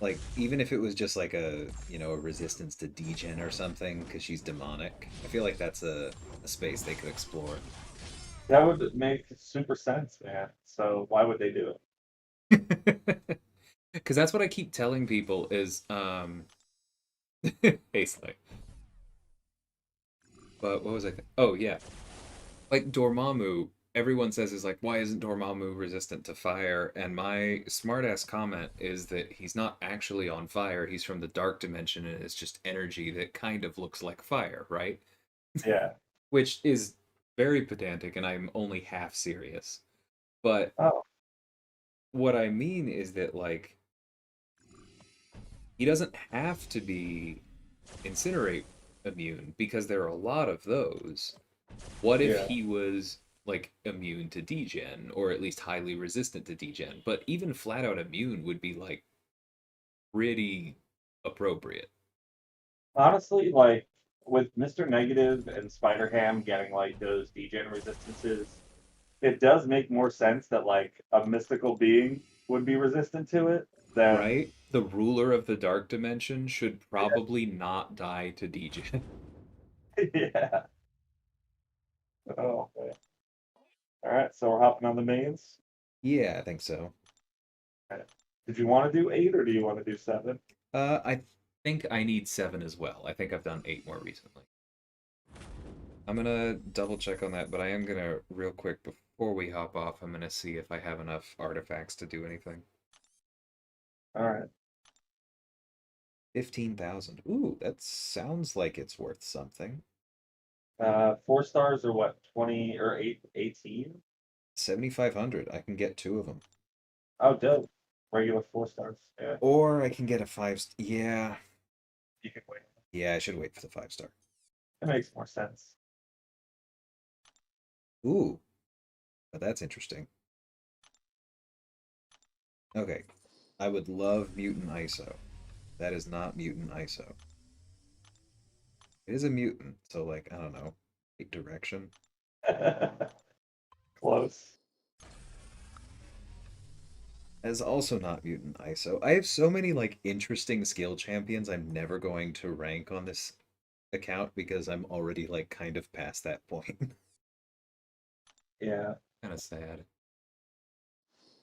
Like, even if it was just like a resistance to degen or something, because she's demonic. I feel like that's a space they could explore. That would make super sense, man. So why would they do Because that's what I keep telling people is, hey, Slay. But what was I Oh, yeah. Like, Dormammu, everyone says is like, why isn't Dormammu resistant to fire? And my smartass comment is that he's not actually on fire. He's from the dark dimension, and it's just energy that kind of looks like fire, right? it? Yeah. Which is very pedantic, and I'm only half serious. But Oh, what I mean is that, like, he doesn't have to be incinerate immune because there are a lot of those. What if yeah. he was like immune to degen or at least highly resistant to degen? But even flat out immune would be like pretty appropriate. Honestly, like with Mr. Negative and Spider Ham getting like those degen resistances, it does make more sense that like a mystical being would be resistant to it than Right? The ruler of the dark dimension should probably not die to degen. yeah. Oh, okay. All right, so we're hopping on the mains. Yeah, I think so. Okay. Did you want to do 8 or do you want to do 7? I think I need 7 as well. I think I've done 8 more recently. I'm gonna double check on that, but I am gonna real quick before we hop off, I'm gonna see if I have enough artifacts to do anything. All right. 15,000. Ooh, that sounds like it's worth something. 4 stars or what? 20 or 8, 18? 7,500. I can get 2 of them. Oh, dope. Regular 4 stars. Yeah, Or I can get a 5. Yeah. you can wait. Yeah, I should wait for the 5-star. That makes more sense. Ooh, but that's interesting. Okay. I would love Mutant ISO. That is not Mutant ISO. It is a mutant, so like, I don't know. Take direction. Close. That is also not Mutant ISO. I have so many like interesting skill champions I'm never going to rank on this account because I'm already like kind of past that point. Yeah. Kind of sad.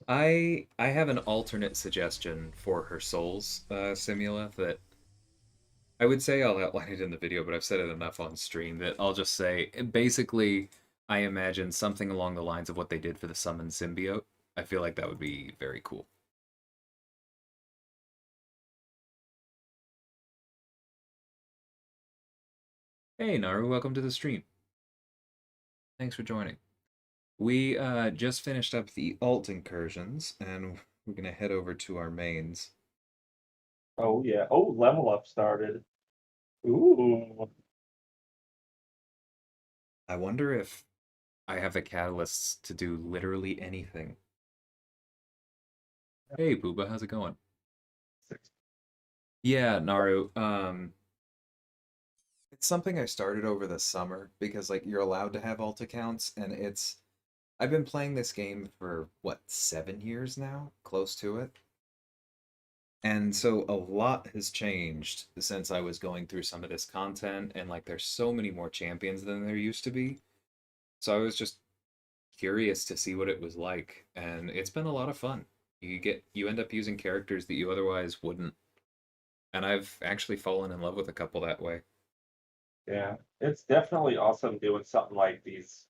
I have an alternate suggestion for her souls simula that I would say I'll outline it in the video, but I've said it enough on stream that I'll just say basically I imagine something along the lines of what they did for the summon symbiote. I feel like that would be very cool. Hey Naru, welcome to the stream. Thanks for joining. We just finished up the alt incursions, and we're gonna head over to our mains. Oh yeah. Oh, level up started. Ooh. I wonder if I have the catalysts to do literally anything. Hey Booba, how's it going? Yeah, Naru. It's something I started over the summer because like you're allowed to have alt accounts, and I've been playing this game for what, 7 years now, close to it. And so a lot has changed since I was going through some of this content, and like there's so many more champions than there used to be. So I was just curious to see what it was like, and it's been a lot of fun. You end up using characters that you otherwise wouldn't. And I've actually fallen in love with a couple that way. Yeah. It's definitely awesome doing something like these.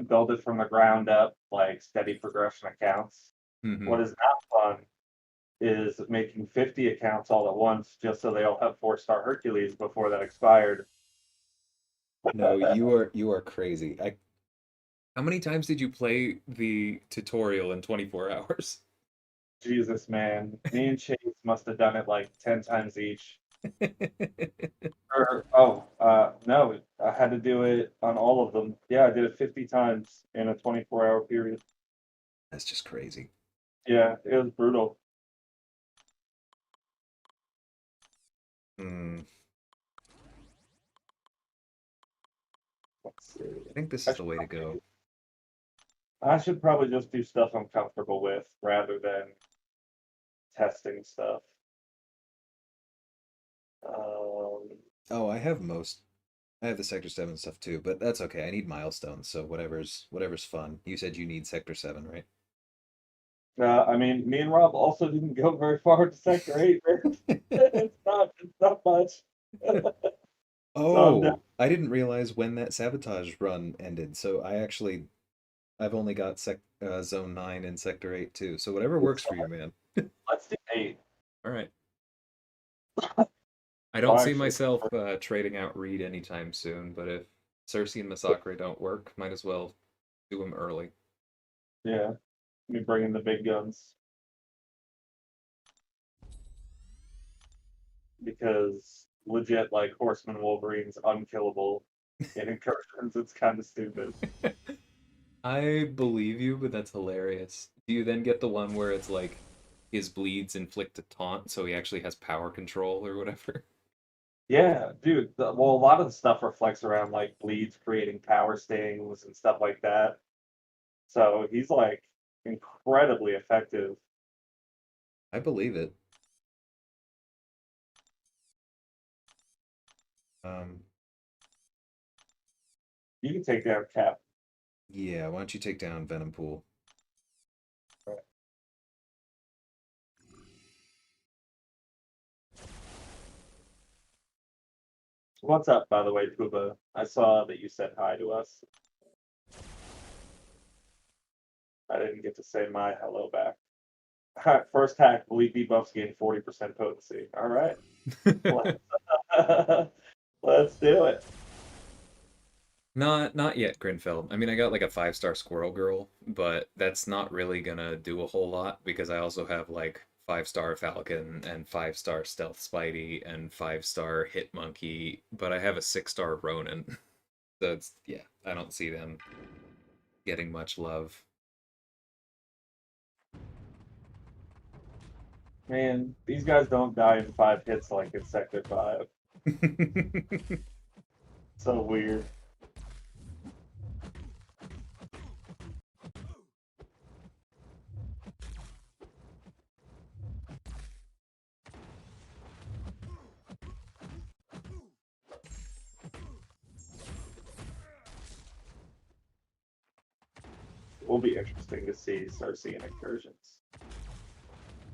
Build it from the ground up, like steady progression accounts. Hmm. What is not fun is making 50 accounts all at once just so they all have 4-star Hercules before that expired. No, you are crazy. How many times did you play the tutorial in 24 hours? Jesus, man. Me and Chase must have done it like 10 times each. No, I had to do it on all of them. Yeah, I did it 50 times in a 24-hour period. That's just crazy. Yeah, it was brutal. Hmm. Let's see. I think this I is the should way to go. probably, I should probably just do stuff I'm comfortable with rather than testing stuff. Um, Oh, I have the Sector 7 stuff too, but that's okay. I need milestones, so whatever's fun. You said you need Sector 7, right? I mean, me and Rob also didn't go very far to Sector 8, man. It's not much. So I'm down. Oh, I didn't realize when that sabotage run ended. So I've only got Zone 9 and Sector 8 too. So whatever works for you, man. Let's do 8. All right. I don't Well, see actually, myself trading out Reed anytime soon, but if Sersi and Masakre don't work, might as well do them early. yeah, me bringing the big guns because legit, like Horseman Wolverine's unkillable in Incursions. It's kind of stupid. I believe you, but that's hilarious. Do you then get the one where it's like his bleeds inflict a taunt, so he actually has power control or whatever? Yeah, dude. Well, a lot of the stuff reflects around like bleeds creating power stings and stuff like that. So he's like incredibly effective. I believe it. Um, You can take down Cap. yeah, why don't you take down Venom Pool? What's up, by the way, Puba? I saw that you said hi to us. I didn't get to say my hello back. First hack, believe debuffs gain 40% potency. All right. Let's, let's do it. Not yet, Grinfeld. I mean, I got like a 5-star Squirrel Girl, but that's not really gonna do a whole lot because I also have like 5-star Falcon and 5-star Stealth Spidey and 5-star Hit Monkey, but I have a 6-star Ronin. So it's, yeah, I don't see them getting much love. Man, these guys don't die in 5 hits like in Sector 5. So weird. will be interesting to see Sersi and Incursions.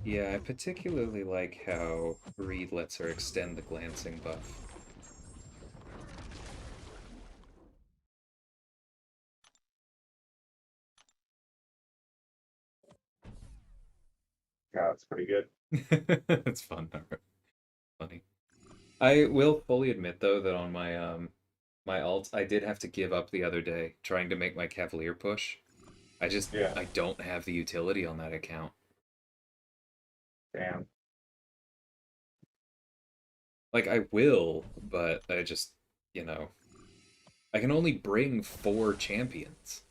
Yeah, I particularly like how Reed lets her extend the glancing buff. Yeah, it's pretty good. It's fun. Funny. I will fully admit though that on my alt, I did have to give up the other day trying to make my Cavalier push. Yeah, I don't have the utility on that account. damn. Like I will, but I just, you know, I can only bring 4 champions.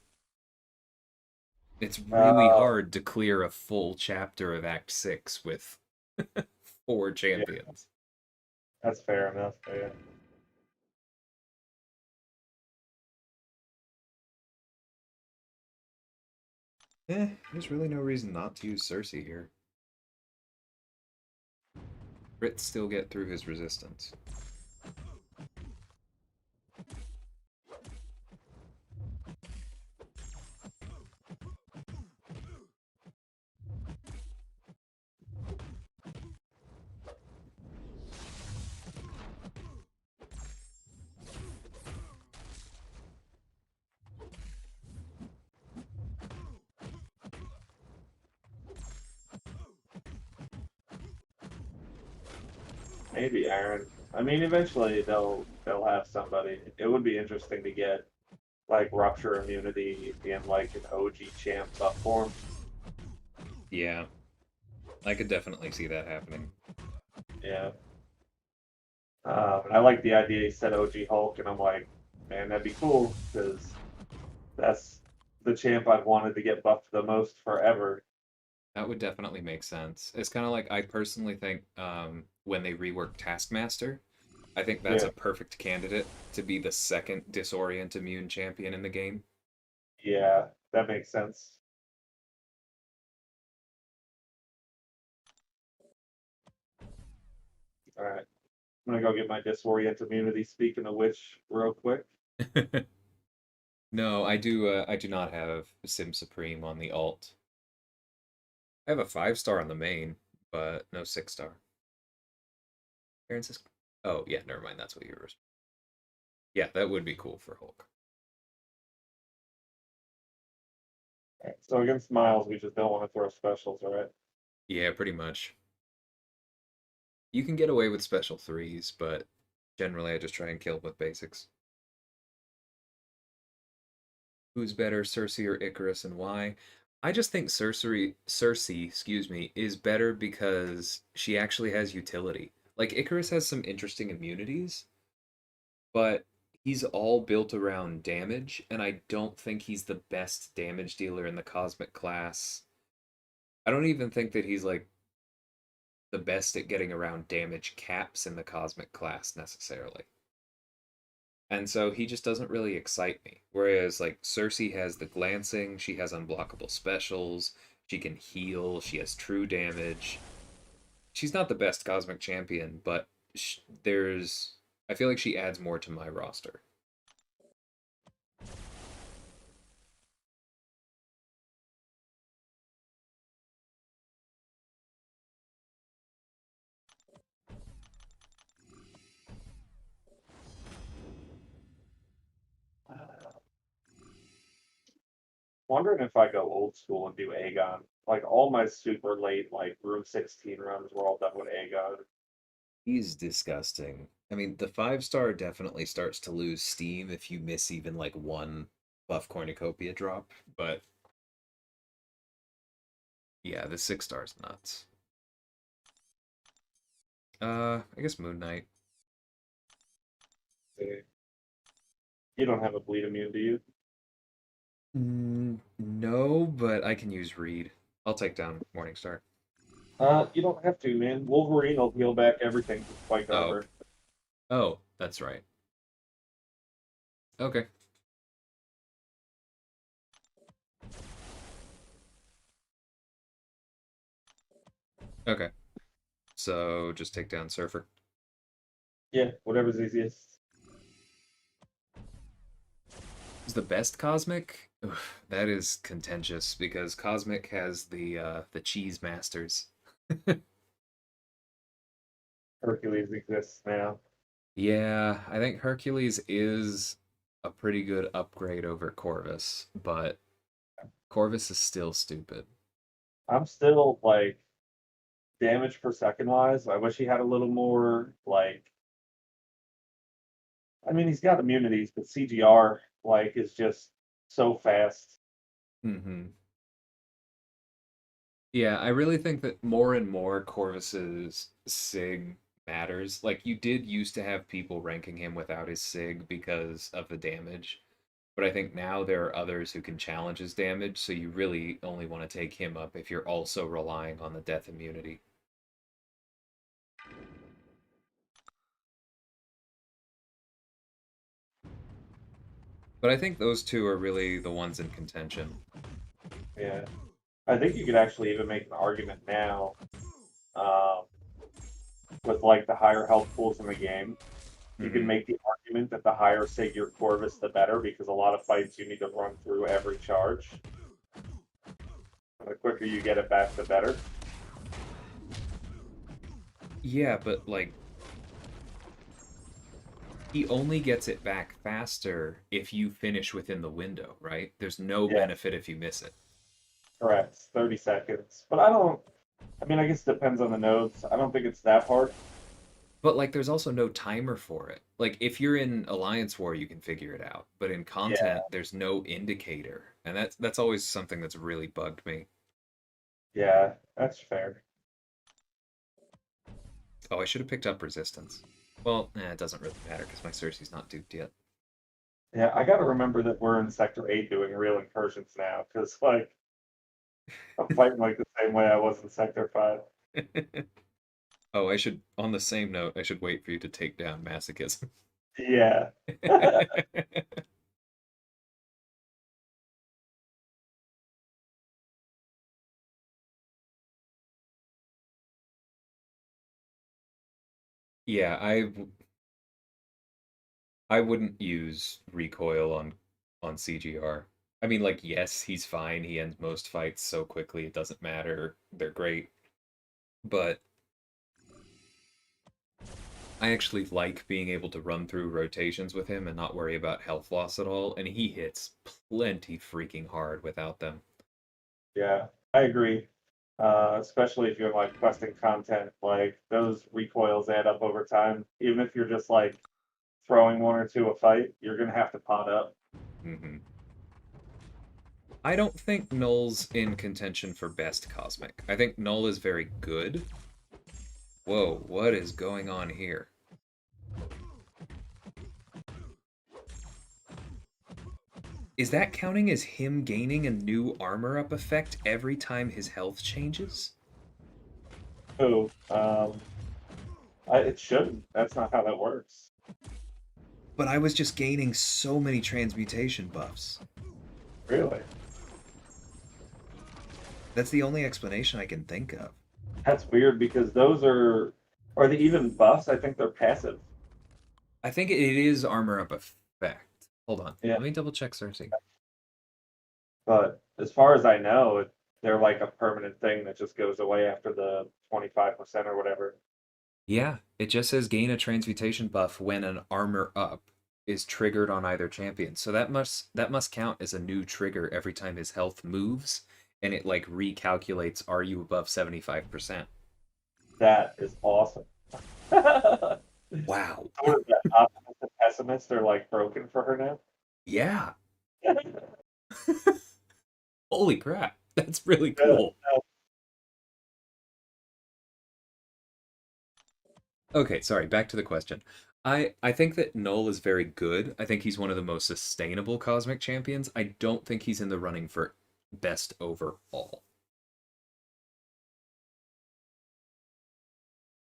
It's really Uh, hard to clear a full chapter of Act 6 with 4 yeah, champions. that's fair enough. Yeah. There's really no reason not to use Sersi here. Brits still get through his resistance. Maybe Aaron. I mean, eventually they'll have somebody. It would be interesting to get like rupture immunity in like an OG champ buff form. Yeah, I could definitely see that happening. Yeah. I like the idea he said OG Hulk, and I'm like, man, that'd be cool because that's the champ I've wanted to get buffed the most forever. That would definitely make sense. It's kind of like I personally think when they rework Taskmaster, I think that's Yeah, a perfect candidate to be the second disorient immune champion in the game. yeah, that makes sense. All right, I'm gonna go get my disorient immunity. Speaking of which, real quick. No, I do not have Sim Supreme on the alt. I have a 5-star on the main, but no 6-star. Aaron says, "Oh yeah, never mind. That's what you were." Yeah, that would be cool for Hulk. So against Miles, we just don't want to throw specials, all right? Yeah, pretty much. You can get away with special threes, but generally I just try and kill with basics. Who's better, Cersei or Icarus, and why? I just think Cersei, excuse me, is better because she actually has utility. Like Icarus has some interesting immunities, but he's all built around damage, and I don't think he's the best damage dealer in the cosmic class. I don't even think that he's like the best at getting around damage caps in the cosmic class necessarily. And so he just doesn't really excite me. Whereas like Cersei has the glancing, she has unblockable specials, she can heal, she has true damage. She's not the best cosmic champion, but there's I feel like she adds more to my roster. Wondering if I go old school and do Aegon. Like all my super late, like room 16 runs were all done with Aegon. He's disgusting. I mean, the 5-star definitely starts to lose steam if you miss even like one buff cornucopia drop, but yeah, the 6-star's nuts. I guess Moon Knight. You don't have a bleed immune, do you? No, but I can use Reed. I'll take down Morningstar. You don't have to, man. Wolverine will heal back everything from spiked Oh, armor. oh, that's right. Okay, okay. So just take down Surfer. Yeah, whatever's easiest. Is the best Cosmic? That is contentious because Cosmic has the cheese masters. Hercules exists now. Yeah, I think Hercules is a pretty good upgrade over Corvus, but Corvus is still stupid. I'm still like damage per second wise. I wish he had a little more like. I mean, he's got immunities, but CGR like is just so fast. Hmm. Yeah, I really think that more and more Corvus's Sig matters. Like you did used to have people ranking him without his Sig because of the damage, but I think now there are others who can challenge his damage, so you really only want to take him up if you're also relying on the death immunity. But I think those two are really the ones in contention. Yeah, I think you could actually even make an argument now um, with like the higher health pools in the game. You can Hmm. make the argument that the higher sig your Corvus, the better, because a lot of fights you need to run through every charge. The quicker you get it back, the better. Yeah, but like he only gets it back faster if you finish within the window, right? There's no Yeah, benefit if you miss it. correct. 30 seconds. But I don't, I mean, I guess it depends on the nodes. I don't think it's that hard. But like there's also no timer for it. Like if you're in Alliance War you can figure it out, but in Yeah, content there's no indicator. And that's always something that's really bugged me. yeah, that's fair. Oh, I should have picked up Resistance. Well, it doesn't really matter because my Sersi's not duped yet. Yeah, I got to remember that we're in Sector 8 doing real incursions now, because, like, I'm fighting like the same way I was in Sector 5. Oh, I should on the same note, I should wait for you to take down Masochism. Yeah. Yeah, I wouldn't use recoil on CGR. I mean, like, yes, he's fine. He ends most fights so quickly, it doesn't matter. They're great. But I actually like being able to run through rotations with him and not worry about health loss at all. And he hits plenty freaking hard without them. Yeah, I agree. Especially if you're like questing content, like those recoils add up over time. Even if you're just like throwing one or two a fight, you're gonna have to pot up. Hmm. I don't think Null's in contention for best cosmic. I think Null is very good. Whoa, what is going on here? Is that counting as him gaining a new armor up effect every time his health changes? Oh, it shouldn't. That's not how that works. But I was just gaining so many transmutation buffs. Really. That's the only explanation I can think of. That's weird because those are they even buffs? I think they're passive. I think it is armor up effect. Hold on. Yeah. Let me double check Cersei. But as far as I know, they're like a permanent thing that just goes away after the 25% or whatever. Yeah, it just says gain a transmutation buff when an armor up is triggered on either champion. So that must count as a new trigger every time his health moves and it like recalculates are you above 75%. That is awesome. So Wow. what is that? Optimist and pessimist are like broken for her now. Yeah. Holy crap. That's really Yeah, cool. Okay, sorry, back to the question. I think that Null is very good. I think he's one of the most sustainable cosmic champions. I don't think he's in the running for best overall.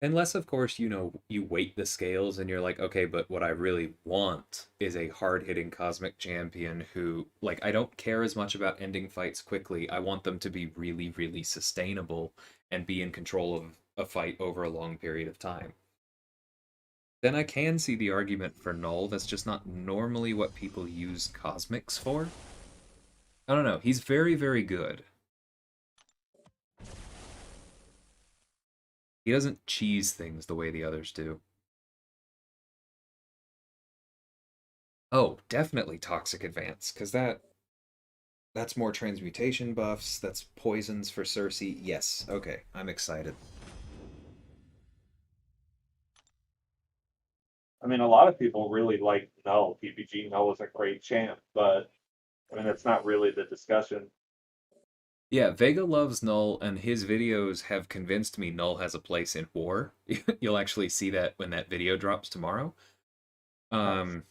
Unless, of course, you weight the scales and you're like, okay, but what I really want is a hard-hitting cosmic champion who, like, I don't care as much about ending fights quickly. I want them to be really, really sustainable and be in control of a fight over a long period of time. Then I can see the argument for null. That's just not normally what people use cosmics for. I don't know. He's very, very good. He doesn't cheese things the way the others do. Oh, definitely Toxic Advance, because that's more transmutation buffs, that's poisons for Sersi. Yes, okay, I'm excited. I mean, a lot of people really like Null. PPG Null is a great champ, but I mean, that's not really the discussion. Yeah, Vega loves Null, and his videos have convinced me Null has a place in war. You'll actually see that when that video drops tomorrow. Nice. Um,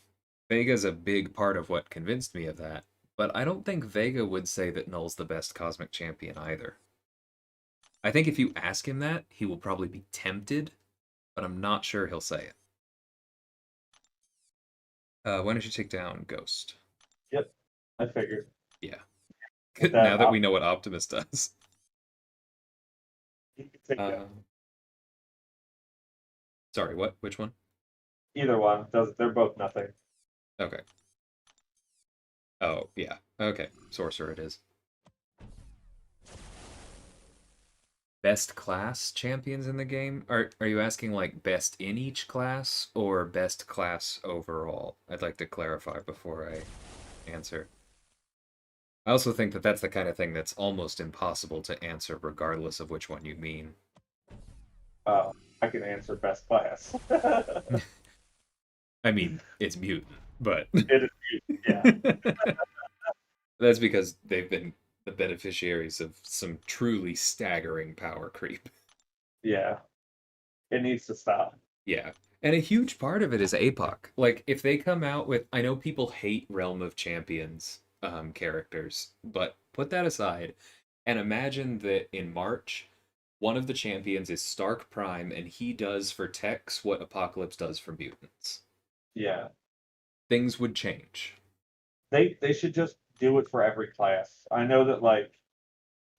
Vega's a big part of what convinced me of that, but I don't think Vega would say that Null's the best cosmic champion either. I think if you ask him that, he will probably be tempted, but I'm not sure he'll say it. Why don't you take down Ghost? Yep, I figured. Yeah. With Now that, that we know what Optimus does. you can take that. Uh, sorry, what? Which one? Either one does. They're both nothing. Okay. Oh, yeah. Okay. Sorcerer it is. Best class champions in the game? Are you asking like best in each class or best class overall? I'd like to clarify before I answer. I also think that that's the kind of thing that's almost impossible to answer regardless of which one you mean. I can answer best class. I mean, it's mutant, but It is, yeah, that's because they've been the beneficiaries of some truly staggering power creep. yeah. It needs to stop. Yeah. And a huge part of it is APOC. Like, if they come out with, I know people hate Realm of Champions characters, but put that aside and imagine that in March, one of the champions is Stark Prime and he does for Tex what Apocalypse does for mutants. Yeah, Things would change. they should just do it for every class. I know that like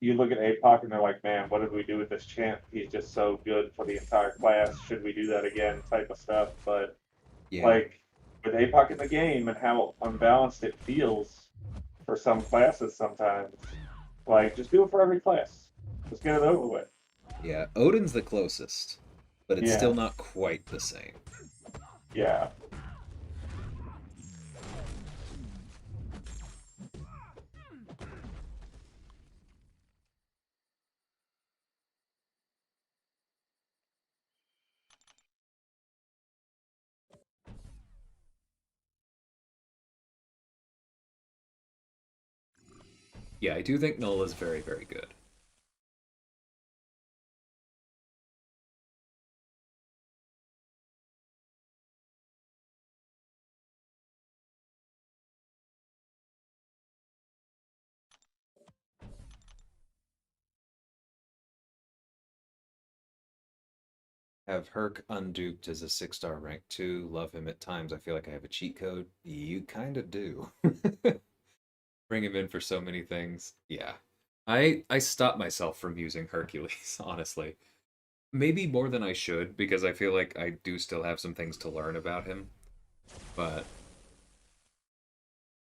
you look at APOC and they're like, man, what did we do with this champ? He's just so good for the entire class. Should we do that again? Type of stuff. But Yeah. like with APOC in the game and how unbalanced it feels for some classes sometimes, like just do it for every class. Just get it over with. Yeah. Odin's the closest, but it's Yeah, still not quite the same. yeah. Yeah, I do think Null is very, very good. Have Herc unduped as a 6-star rank 2. Love him at times. I feel like I have a cheat code. You kind of do. Bring him in for so many things. Yeah. I stopped myself from using Hercules, honestly. Maybe more than I should, because I feel like I do still have some things to learn about him. But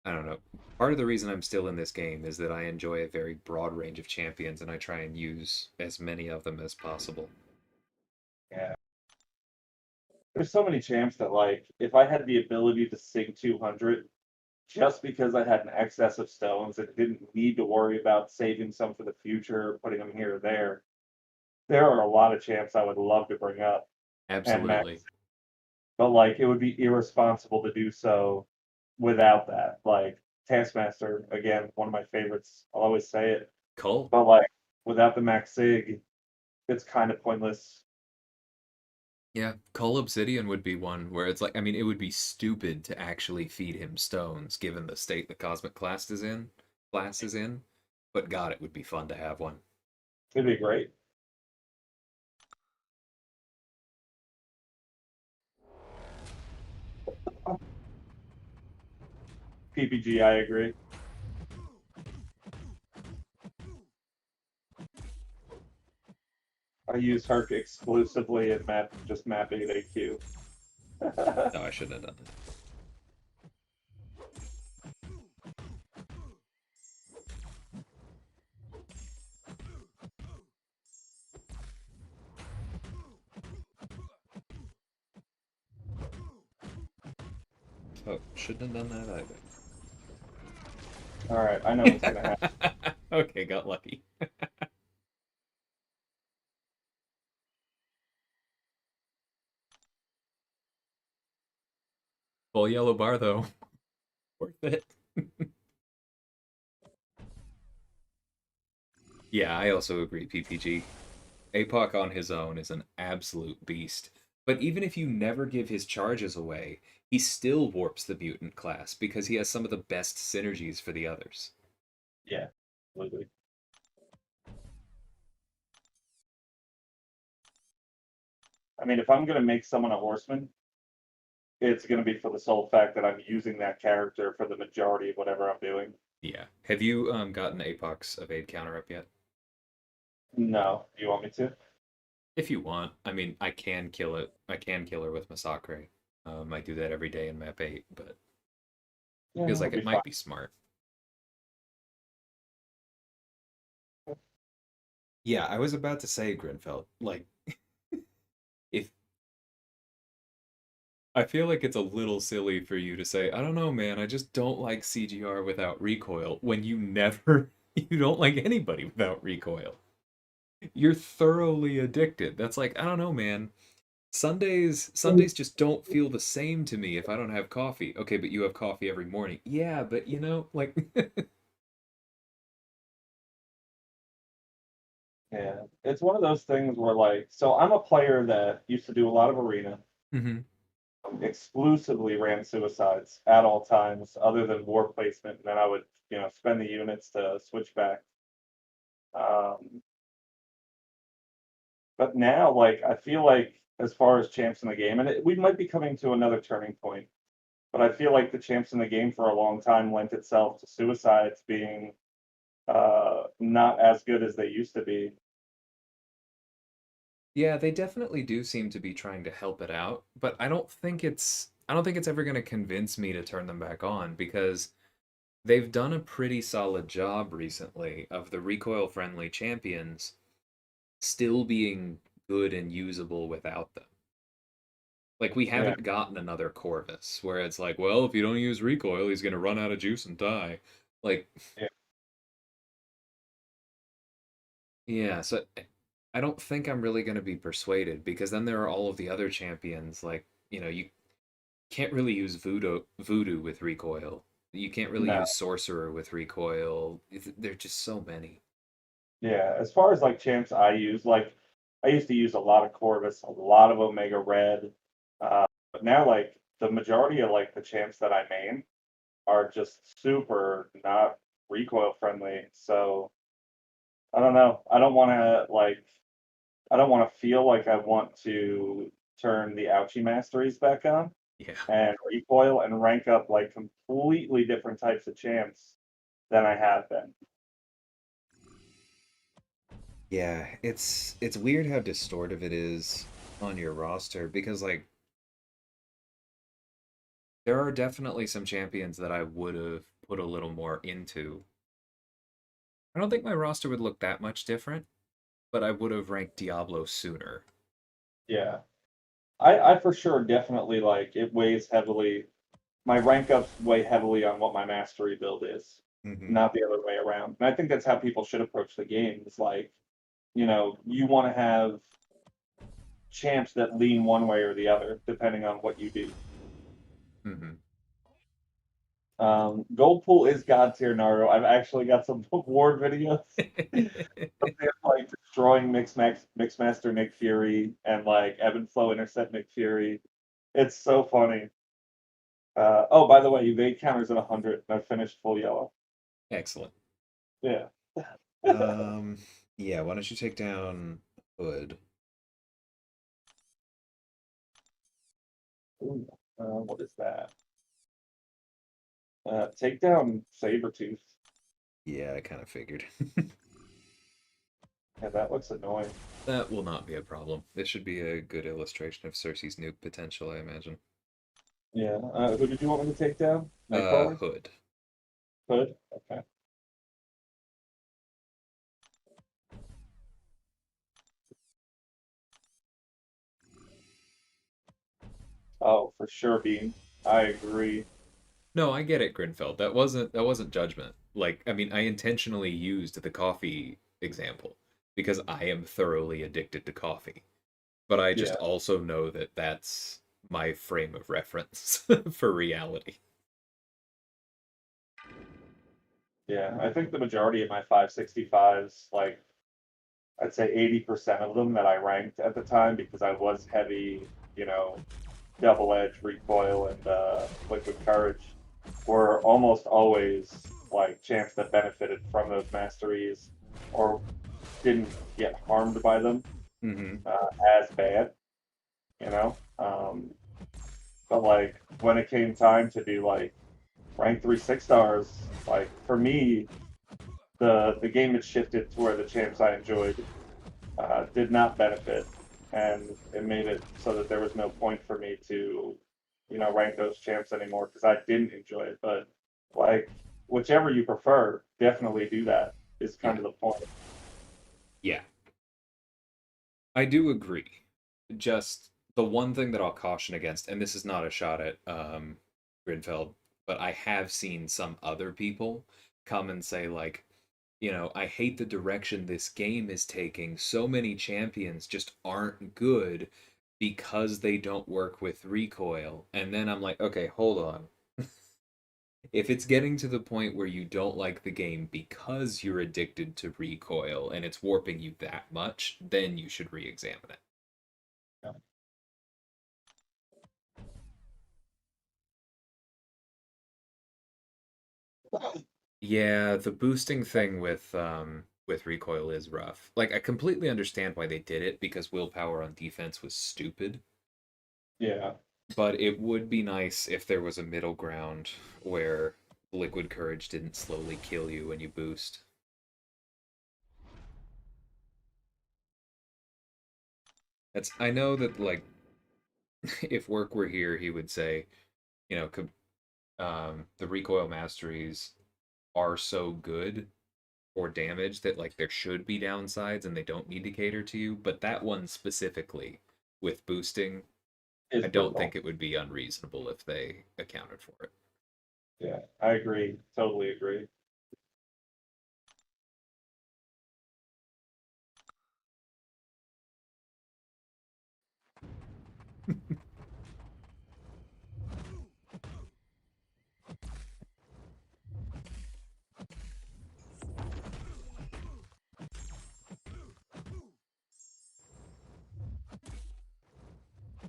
I don't know. Part of the reason I'm still in this game is that I enjoy a very broad range of champions and I try and use as many of them as possible. Yeah. There's so many champs that like if I had the ability to sing 200 just because I had an excess of stones and didn't need to worry about saving some for the future, putting them here or there are a lot of champs I would love to bring up and Absolutely. max, but like it would be irresponsible to do so without that. Like Taskmaster, again, one of my favorites. I'll always say it, Cull. but like without the max sig, it's kind of pointless. Yeah, Cull Obsidian would be one where it's like, I mean, it would be stupid to actually feed him stones given the state the cosmic class is in, but God, it would be fun to have one. It'd be great. PPG, I agree. I use Herc exclusively in map 8AQ. No, I shouldn't have done that. Oh, shouldn't have done that All right, I know what's gonna happen. either. Okay, got lucky. Full yellow bar though. Worth it. Yeah, I also agree, PPG. APOC on his own is an absolute beast. But even if you never give his charges away, he still warps the mutant class because he has some of the best synergies for the others. Yeah, absolutely. I mean, if I'm gonna make someone a horseman, it's gonna be for the sole fact that I'm using that character for the majority of whatever I'm doing. Yeah. Have you gotten APOC's evade counter up yet? No, you want me to? If you want. I mean, I can kill it. I can kill her with Massacre. I do that every day in map 8, but Yeah, feels it'll like be it fine. might be smart. Yeah, I was about to say, Grinfeld, like, if I feel like it's a little silly for you to say, I don't know, man, I just don't like CGR without recoil when you never, you don't like anybody without recoil. You're thoroughly addicted. That's like, I don't know, man. Sundays just don't feel the same to me if I don't have coffee. Okay, but you have coffee every morning. Yeah, but like Yeah, it's one of those things where like, so I'm a player that used to do a lot of arena, hmm exclusively ran suicides at all times, other than war placement. And then I would, spend the units to switch back. Um, but now, like, I feel like as far as champs in the game, and we might be coming to another turning point, but I feel like the champs in the game for a long time lent itself to suicides being not as good as they used to be. Yeah, they definitely do seem to be trying to help it out, but I don't think it's ever going to convince me to turn them back on because they've done a pretty solid job recently of the recoil friendly champions still being good and usable without them. Like we Yeah, haven't gotten another Corvus where it's like, well, if you don't use recoil, he's going to run out of juice and die. Like, yeah, yeah, so I don't think I'm really going to be persuaded because then there are all of the other champions like, you can't really use voodoo with recoil. You can't really no, use sorcerer with recoil. There're just so many. yeah. As far as like champs I use, like I used to use a lot of Corvus, a lot of Omega Red, but now like the majority of like the champs that I main are just super not recoil friendly. So I don't know. I don't want to feel like I want to turn the ouchie masteries back on Yeah. and recoil and rank up like completely different types of champs than I have been. Yeah, it's weird how distortive it is on your roster because like there are definitely some champions that I would have put a little more into. I don't think my roster would look that much different, but I would have ranked Diablo sooner. Yeah. I for sure definitely like it weighs heavily. My rank ups weigh heavily on what my mastery build is, hmm not the other way around. And I think that's how people should approach the game. It's like, you want to have champs that lean one way or the other, depending on what you do. hmm Gold Pool is God tier Naruto. I've actually got some ward videos of him like destroying Mixmaster Nick Fury and like Ebb and Flow Intercept Nick Fury. It's so funny. Oh, by the way, evade counters at 100. And I've finished full yellow. Excellent. Yeah. Um, yeah, why don't you take down Hood? Ooh, what is that? Take down Sabretooth. Yeah, I kind of figured. Yeah, that looks annoying. That will not be a problem. This should be a good illustration of Cersei's nuke potential, I imagine. Yeah. Who did you want me to take down? Nightcrawler? Hood. Hood? Okay. Oh, for sure, Bean. I agree. No, I get it, Grinfeld. That wasn't judgment. Like, I mean, I intentionally used the coffee example because I am thoroughly addicted to coffee. But I just Yeah. also know that that's my frame of reference for reality. Yeah. I think the majority of my 565s, like I'd say 80% of them that I ranked at the time because I was heavy, you know, double edge recoil and liquid courage were almost always like champs that benefited from those masteries or didn't get harmed by them Mm-hmm. uh, as bad, you know. But like when it came time to do like rank 3 6 stars, like for me, the game had shifted to where the champs I enjoyed did not benefit, and it made it so that there was no point for me to, rank those champs anymore because I didn't enjoy it. But like whichever you prefer, definitely do that. Is kind Yeah. of the point. Yeah. I do agree. Just the one thing that I'll caution against, and this is not a shot at Grinfeld, but I have seen some other people come and say like, I hate the direction this game is taking. So many champions just aren't good because they don't work with recoil. And then I'm like, okay, hold on. If it's getting to the point where you don't like the game because you're addicted to recoil and it's warping you that much, then you should re-examine it. Yeah, the boosting thing with recoil is rough. Like I completely understand why they did it because willpower on defense was stupid, Yeah, but it would be nice if there was a middle ground where liquid courage didn't slowly kill you when you boost. That's I know that like if work were here, he would say, the recoil masteries are so good or damage that like there should be downsides and they don't need to cater to you. But that one specifically with boosting, is I don't brutal. think it would be unreasonable if they accounted for it. Yeah, I agree. Totally agree.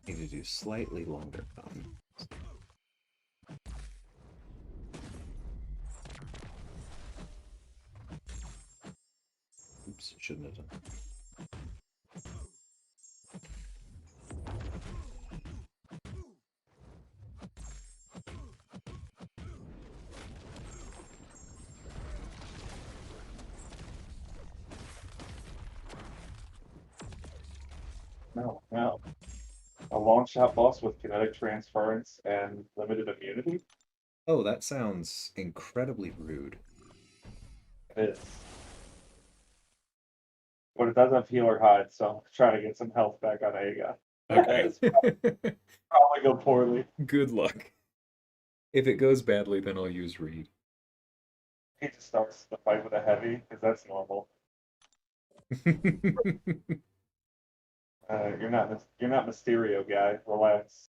Need to do slightly longer thumb. Oops, shouldn't have done. No, no. A long shot boss with kinetic transference and limited immunity? Oh, that sounds incredibly rude. It is. But it does have healer hide, so I'm trying to get some health back on Aegon. That Okay. is probably go poorly. Good luck. If it goes badly, then I'll use Reed. He just starts the fight with a heavy, because that's normal. You're not Mysterio guy. Relax.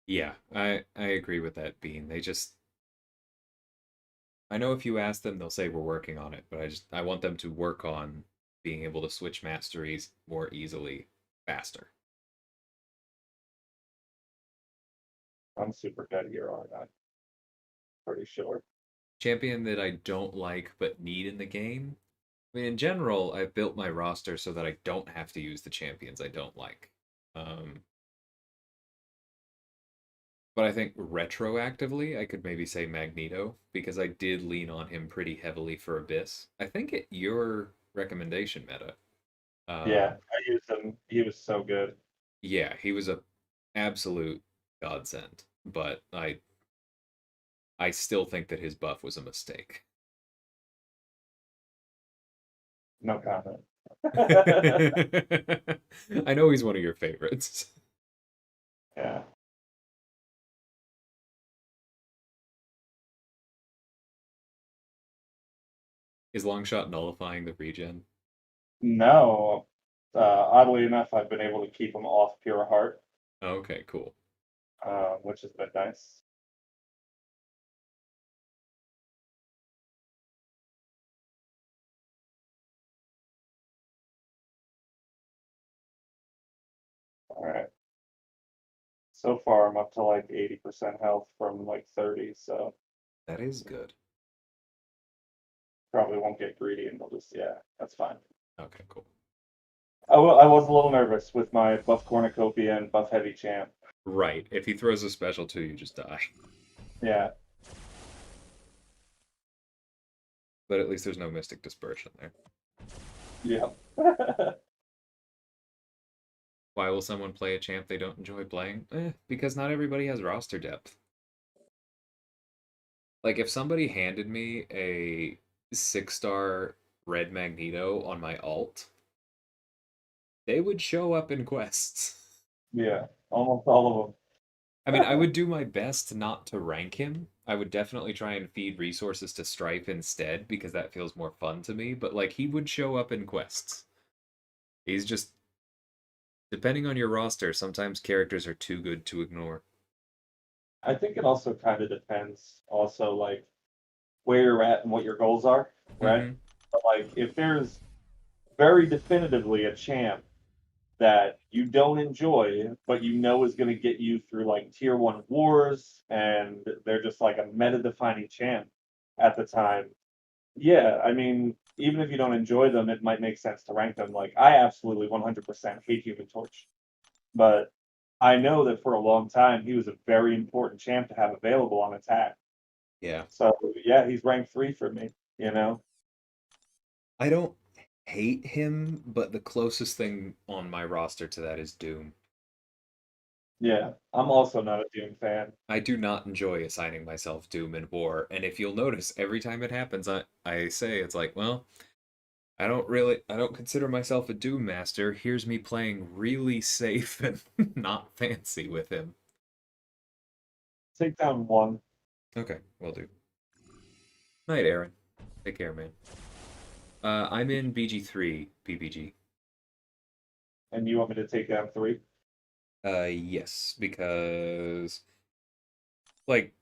Yeah, I agree with that, Bean. I know if you ask them, they'll say we're working on it, but I want them to work on being able to switch masteries more easily, faster. I'm super dead here, aren't I? Pretty sure. Champion that I don't like but need in the game. I mean, in general, I've built my roster so that I don't have to use the champions I don't like. Um, But I think retroactively, I could maybe say Magneto because I did lean on him pretty heavily for Abyss. I think at your recommendation, Meta. Yeah, Um, I used him. He was so good. yeah, he was a absolute godsend, but I still think that his buff was a mistake. No comment. I know he's one of your favorites. Yeah. Is Longshot nullifying the regen? No. Oddly enough, I've been able to keep him off Pure Heart, Okay, cool. which has been nice. All right. So far, I'm up to like 80% health from like 30, so That is good. probably won't get greedy and we'll just, yeah, that's fine. Okay, cool. I was a little nervous with my buff cornucopia and buff heavy champ. Right. If he throws a special too, you just die. Yeah, But at least there's no Mystic Dispersion there. yeah. Why will someone play a champ they don't enjoy playing? Because not everybody has roster depth. Like, if somebody handed me a 6-star red Magneto on my alt, they would show up in quests. Yeah, almost all of I mean, I them. would do my best not to rank him. I would definitely try and feed resources to Stripe instead because that feels more fun to me. But, like, he would show up in quests. He's just, depending on your roster, sometimes characters are too good to ignore. I think it also kind of depends also like where you're at and what your goals are, right? Mm-hmm. But like if there's very definitively a champ that you don't enjoy, but you know is going to get you through like tier one wars, and they're just like a meta defining champ at the time. Yeah, I mean, even if you don't enjoy them, it might make sense to rank them. Like, I absolutely 100% hate Human Torch, but I know that for a long time he was a very important champ to have available on attack. Yeah. So, yeah, he's ranked 3 for me, you know? I don't hate him, but the closest thing on my roster to that is Doom. Yeah, I'm also not a Doom fan. I do not enjoy assigning myself Doom in war, and if you'll notice, every time it happens, I say it's like, well, I don't consider myself a Doom master. Here's me playing really safe and not fancy with him. Take down 1. Okay, will do. Night, Aaron. Take care, man. I'm in BG3 PPG. And you want me to take down 3? Yes, because like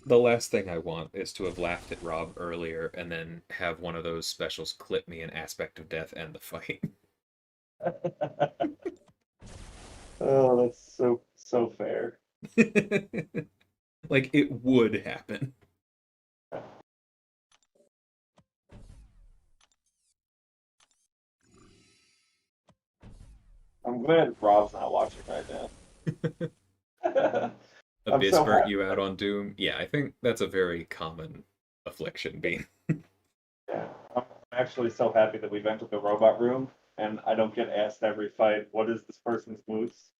the last thing I want is to have laughed at Rob earlier and then have one of those specials clip me in Aspect of Death and the fight. Oh, that's so fair. Like it would happen. I'm glad Rob's not watching right now. I'm Abyss so burnt happy. you out on Doom. Yeah, I think that's a very common affliction being. Yeah, I'm actually so happy that we've entered the robot room and I don't get asked every fight, what is this person's moves?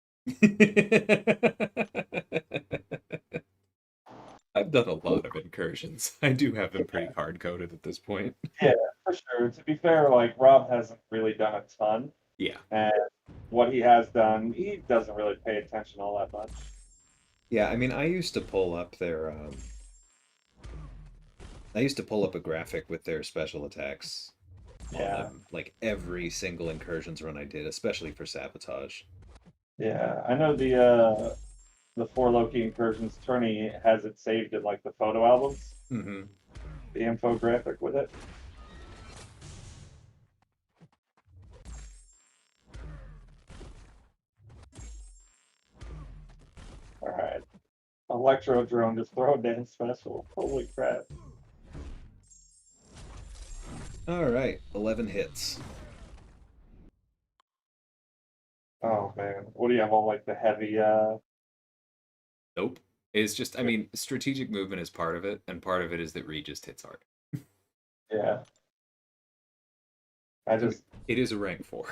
I've done a lot of incursions. I do have them pretty hard coded at this point. Yeah, for sure. To be fair, like Rob hasn't really done a ton, Yeah. and what he has done, he doesn't really pay attention all that much. Yeah, I mean, I used to pull up a graphic with their special attacks on Yeah, them, like every single incursions run I did, especially for sabotage. yeah. I know the four Loki incursions tourney has it saved in like the photo albums, Mm-hmm. the infographic with it. All right, Electro drone just throw down special. Holy crap! All right, 11 hits. Oh man, what do you have all like the heavy? Nope. It's just, I mean, strategic movement is part of it, and part of it is that Reed just hits hard. Yeah. I I mean, just it is a rank 4.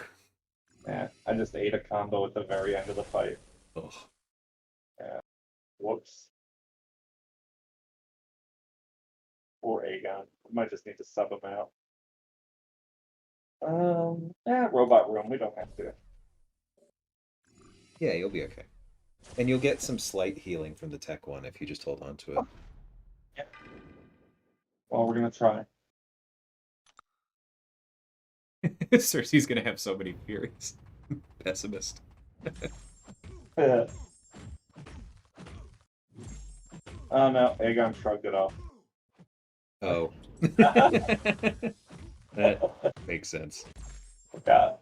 yeah, I just ate a combo at the very end of the fight. Ugh. Yeah. Whoops. Or Aegon. We might just need to sub him out. Yeah, robot room. We don't have to. Yeah, you'll be okay. And you'll get some slight healing from the tech one if you just hold on to it. Yeah. Well, we're gonna try. Cersei's gonna have so many furies. Pessimist. Yeah. Oh no, Aegon shrugged it off. Oh. That makes sense. God.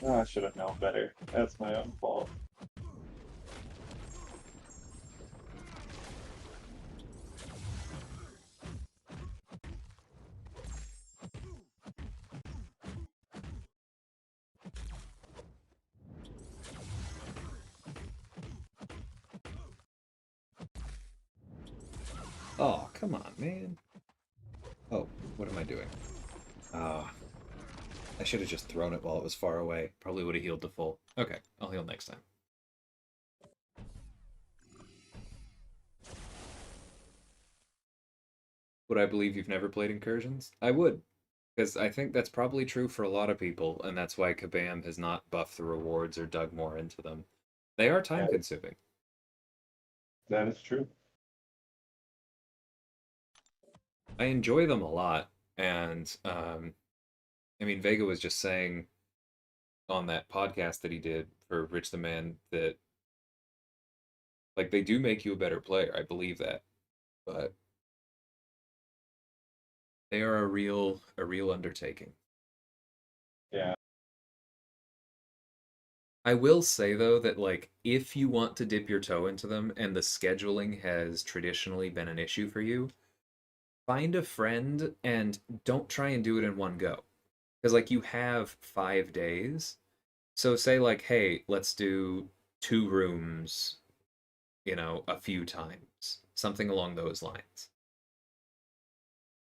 Oh, I should have known better. That's my own fault. Oh, come on, man. Oh, what am I doing? Ah, I should have just thrown it while it was far away. Probably would have healed to full. Okay, I'll heal next time. Would I believe you've never played Incursions? I would, because I think that's probably true for a lot of people, and that's why Kabam has not buffed the rewards or dug more into them. They are time Yeah, consuming. that is true. I enjoy them a lot, and I mean, Vega was just saying on that podcast that he did for Rich the Man that like they do make you a better player. I believe that, but they are a real undertaking. Yeah. I will say though that like if you want to dip your toe into them and the scheduling has traditionally been an issue for you, find a friend and don't try and do it in one go. Because like you have 5 days. So say like, hey, let's do 2 rooms, a few times. Something along those lines.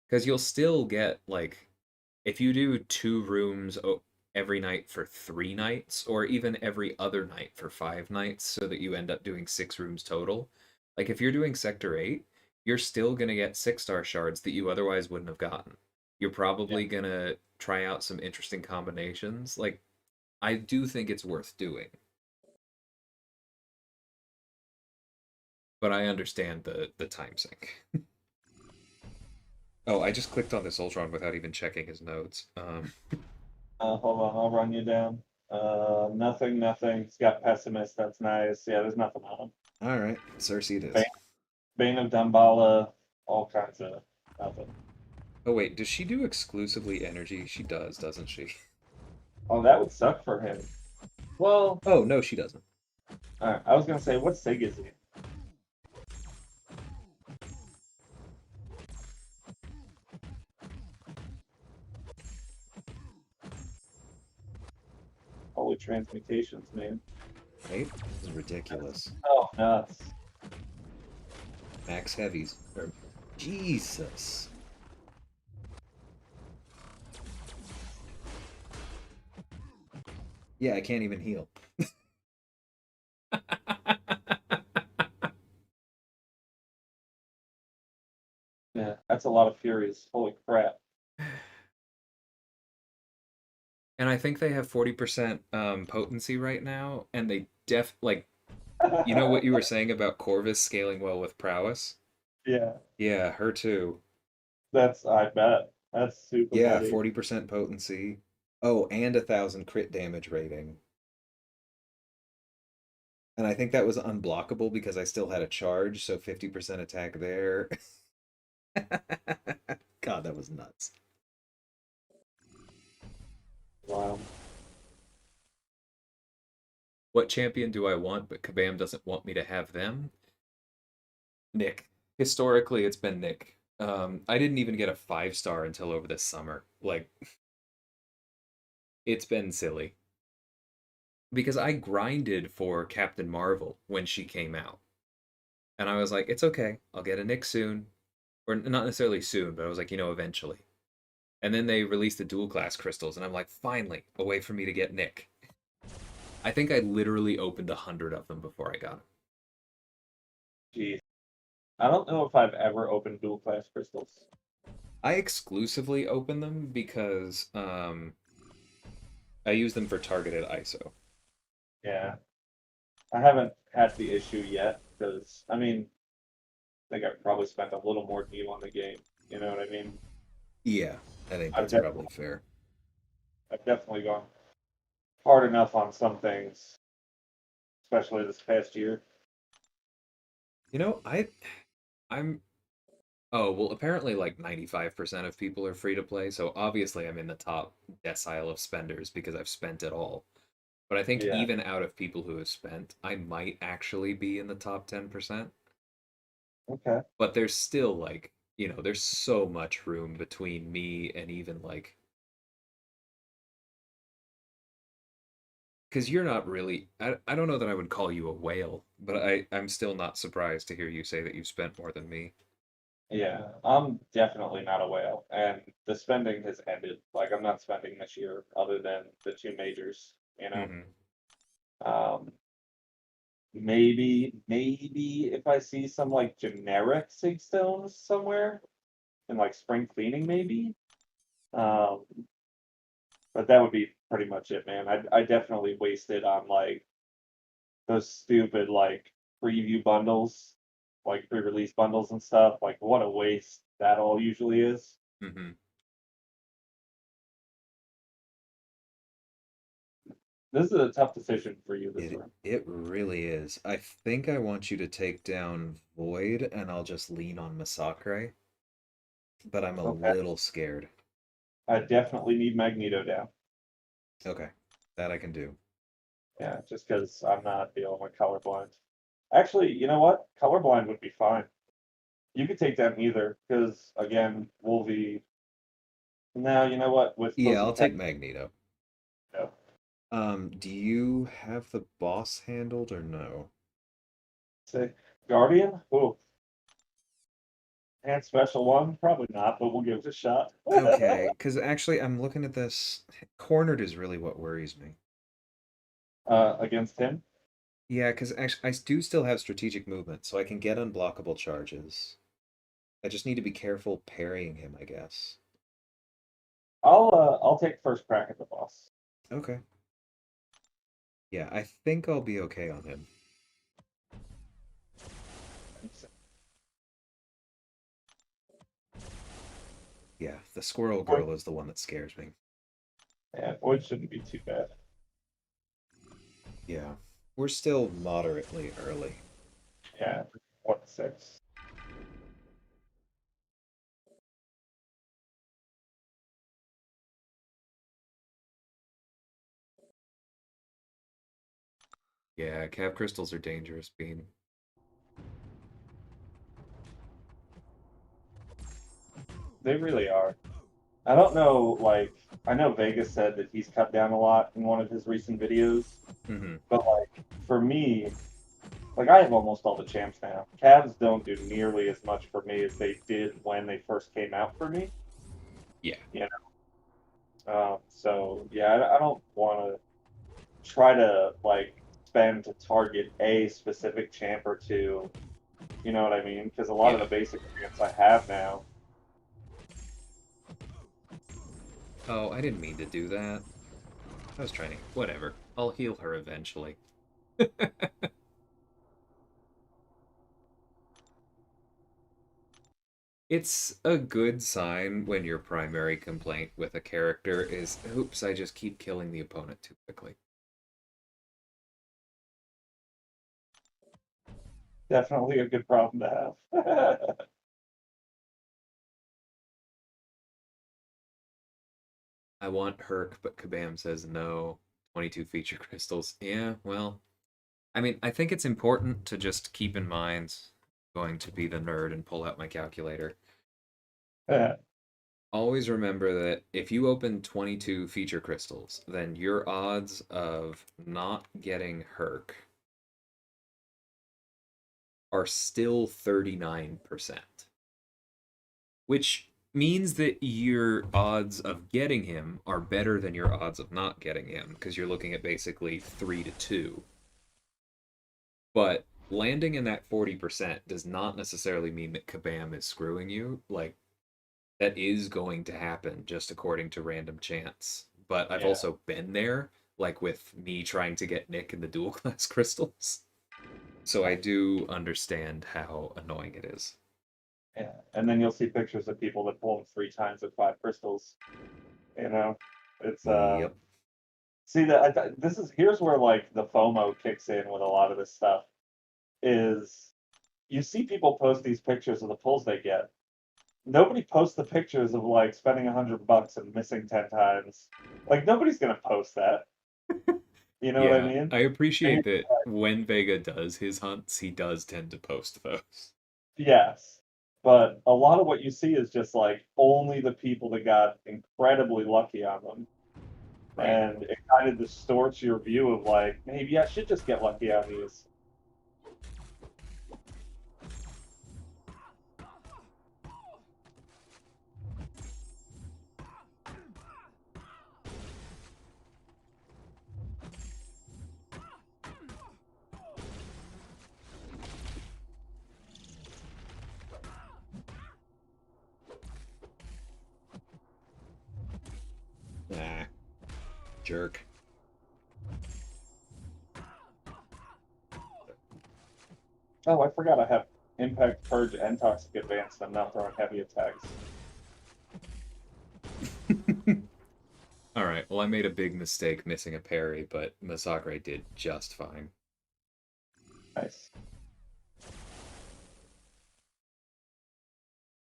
Because you'll still get like if you do 2 rooms every night for 3 nights, or even every other night for 5 nights, so that you end up doing 6 rooms total. Like if you're doing Sector 8, you're still gonna get 6-star shards that you otherwise wouldn't have gotten. You're Yeah. probably gonna try out some interesting combinations. Like I do think it's worth doing, but I understand the time sink. Oh, I just clicked on this Ultron without even checking his nodes. Hold on, I'll run you down. Nothing, nothing. It's got pessimist. That's nice. Yeah, there's nothing on him. All right, Cersei it Bane, is. Bane of Damballa, all kinds of nothing. Oh wait, does she do exclusively energy? She does, doesn't she? Oh, that would suck for him. Well, Oh, no, she doesn't. I was gonna say, what sig is he? Holy transmutations, man. Right? This is ridiculous. Oh, nuts. Max heavies. Jesus. Yeah, I can't even heal. Yeah, that's a lot of Furies. Holy crap. And I think they have 40% potency right now, and they like you know what you were saying about Corvus scaling well with prowess? Yeah, Yeah, her too. I bet. That's super Yeah, nutty. 40% potency. Oh, and 1,000 crit damage rating. And I think that was unblockable because I still had a charge, so 50% attack there. God, that was nuts. Wow. What champion do I want, but Kabam doesn't want me to have them? Nick. Historically, it's been Nick. I didn't even get a 5-star until over this summer. Like, it's been silly. because I grinded for Captain Marvel when she came out. And I was like, it's okay. I'll get a Nick soon. Or not necessarily soon, but I was like, eventually. And then they released the dual class crystals, and I'm like, finally, a way for me to get Nick. I think I literally opened 100 of them before I got him. Geez. I don't know if I've ever opened dual class crystals. I exclusively open them because I use them for targeted ISO. Yeah. I haven't had the issue yet because I mean, I think I've probably spent a little more time on the game. You know what I mean? Yeah, I think I've that's definitely, probably fair. I've definitely gone hard enough on some things, especially this past year. I'm oh, well, apparently like 95% of people are free to play, so obviously I'm in the top decile of spenders because I've spent it all. But I think Yeah. even out of people who have spent, I might actually be in the top 10%. Okay. But there's still like, there's so much room between me and even like, because you're not really, I don't know that I would call you a whale, but I'm still not surprised to hear you say that you've spent more than me. Yeah, I'm definitely not a whale, and the spending has ended. Like I'm not spending this year other than the two majors, you know. Hmm. Um, maybe if I see some like generic sig stones somewhere in like spring cleaning, maybe. Um, but that would be pretty much it, man. I definitely wasted on like those stupid like preview bundles, like pre-release bundles and stuff. Like what a waste that all usually is. Hmm. This is a tough decision for you this It round. it really is. I think I want you to take down Void, and I'll just lean on Massacre, but I'm a Okay. little scared. I definitely need Magneto down. Okay, that I can do. Yeah, just because I'm not dealing with colorblind. Actually, you know what? Colorblind would be fine. You could take down either, because again, Wolvie. Now, you know what? With Yeah, close I'll attack, take Magneto. no. Do you have the boss handled or no? Say Guardian? Oh, and special one? Probably not, but we'll give it a shot. Okay, because actually I'm looking at this. Cornered is really what worries me. Against him? Yeah, because actually I do still have strategic movement, so I can get unblockable charges. I just need to be careful parrying him, I guess. I'll take first crack at the boss. Okay. Yeah, I think I'll be okay on him. Yeah, the squirrel Void, girl is the one that scares me. yeah, Void shouldn't be too bad. Yeah. We're still moderately early. Yeah, 1-6. Yeah, Cav crystals are dangerous, Bean. They really are. I don't know, like, I know Vegas said that he's cut down a lot in one of his recent videos, Mm-hmm. but like, for me, like, I have almost all the champs now. Cavs don't do nearly as much for me as they did when they first came out for me, Yeah. you know? So, yeah, I don't want to try to, like, spend to target a specific champ or two, you know what I mean? Because a lot of Yeah. the basic champs I have now, Oh, I didn't mean to do that. I was trying to. Whatever. I'll heal her eventually. It's a good sign when your primary complaint with a character is, oops, I just keep killing the opponent too quickly. definitely a good problem to have. I want Herc, but Kabam says no. 22 feature crystals. Yeah, well, I mean, I think it's important to just keep in mind going to be the nerd and pull out my calculator. Always remember that if you open 22 feature crystals, then your odds of not getting Herc are still 39%, which means that your odds of getting him are better than your odds of not getting him because you're looking at basically 3 to 2. But landing in that 40% does not necessarily mean that Kabam is screwing you. Like, that is going to happen just according to random chance. But I've Yeah. also been there, like with me trying to get Nick in the dual class crystals. So I do understand how annoying it is. Yeah, and then you'll see pictures of people that pull them 3 times with 5 crystals. You know, it's Yep. See that this is here's where like the FOMO kicks in with a lot of this stuff. Is you see people post these pictures of the pulls they get. Nobody posts the pictures of like spending $100 and missing 10 times. Like nobody's gonna post that. You know what I Yeah, mean? I And appreciate that when Vega does his hunts, he does tend to post those. yes, but a lot of what you see is just like only the people that got incredibly lucky on them. Right. And it kind of distorts your view of like maybe I should just get lucky on these. Ah, jerk. Oh, I forgot I have Impact, Purge, and Toxic Advance, and I'm not throwing heavy attacks. All right. Well, I made a big mistake missing a parry, but Masakre did just fine. Nice.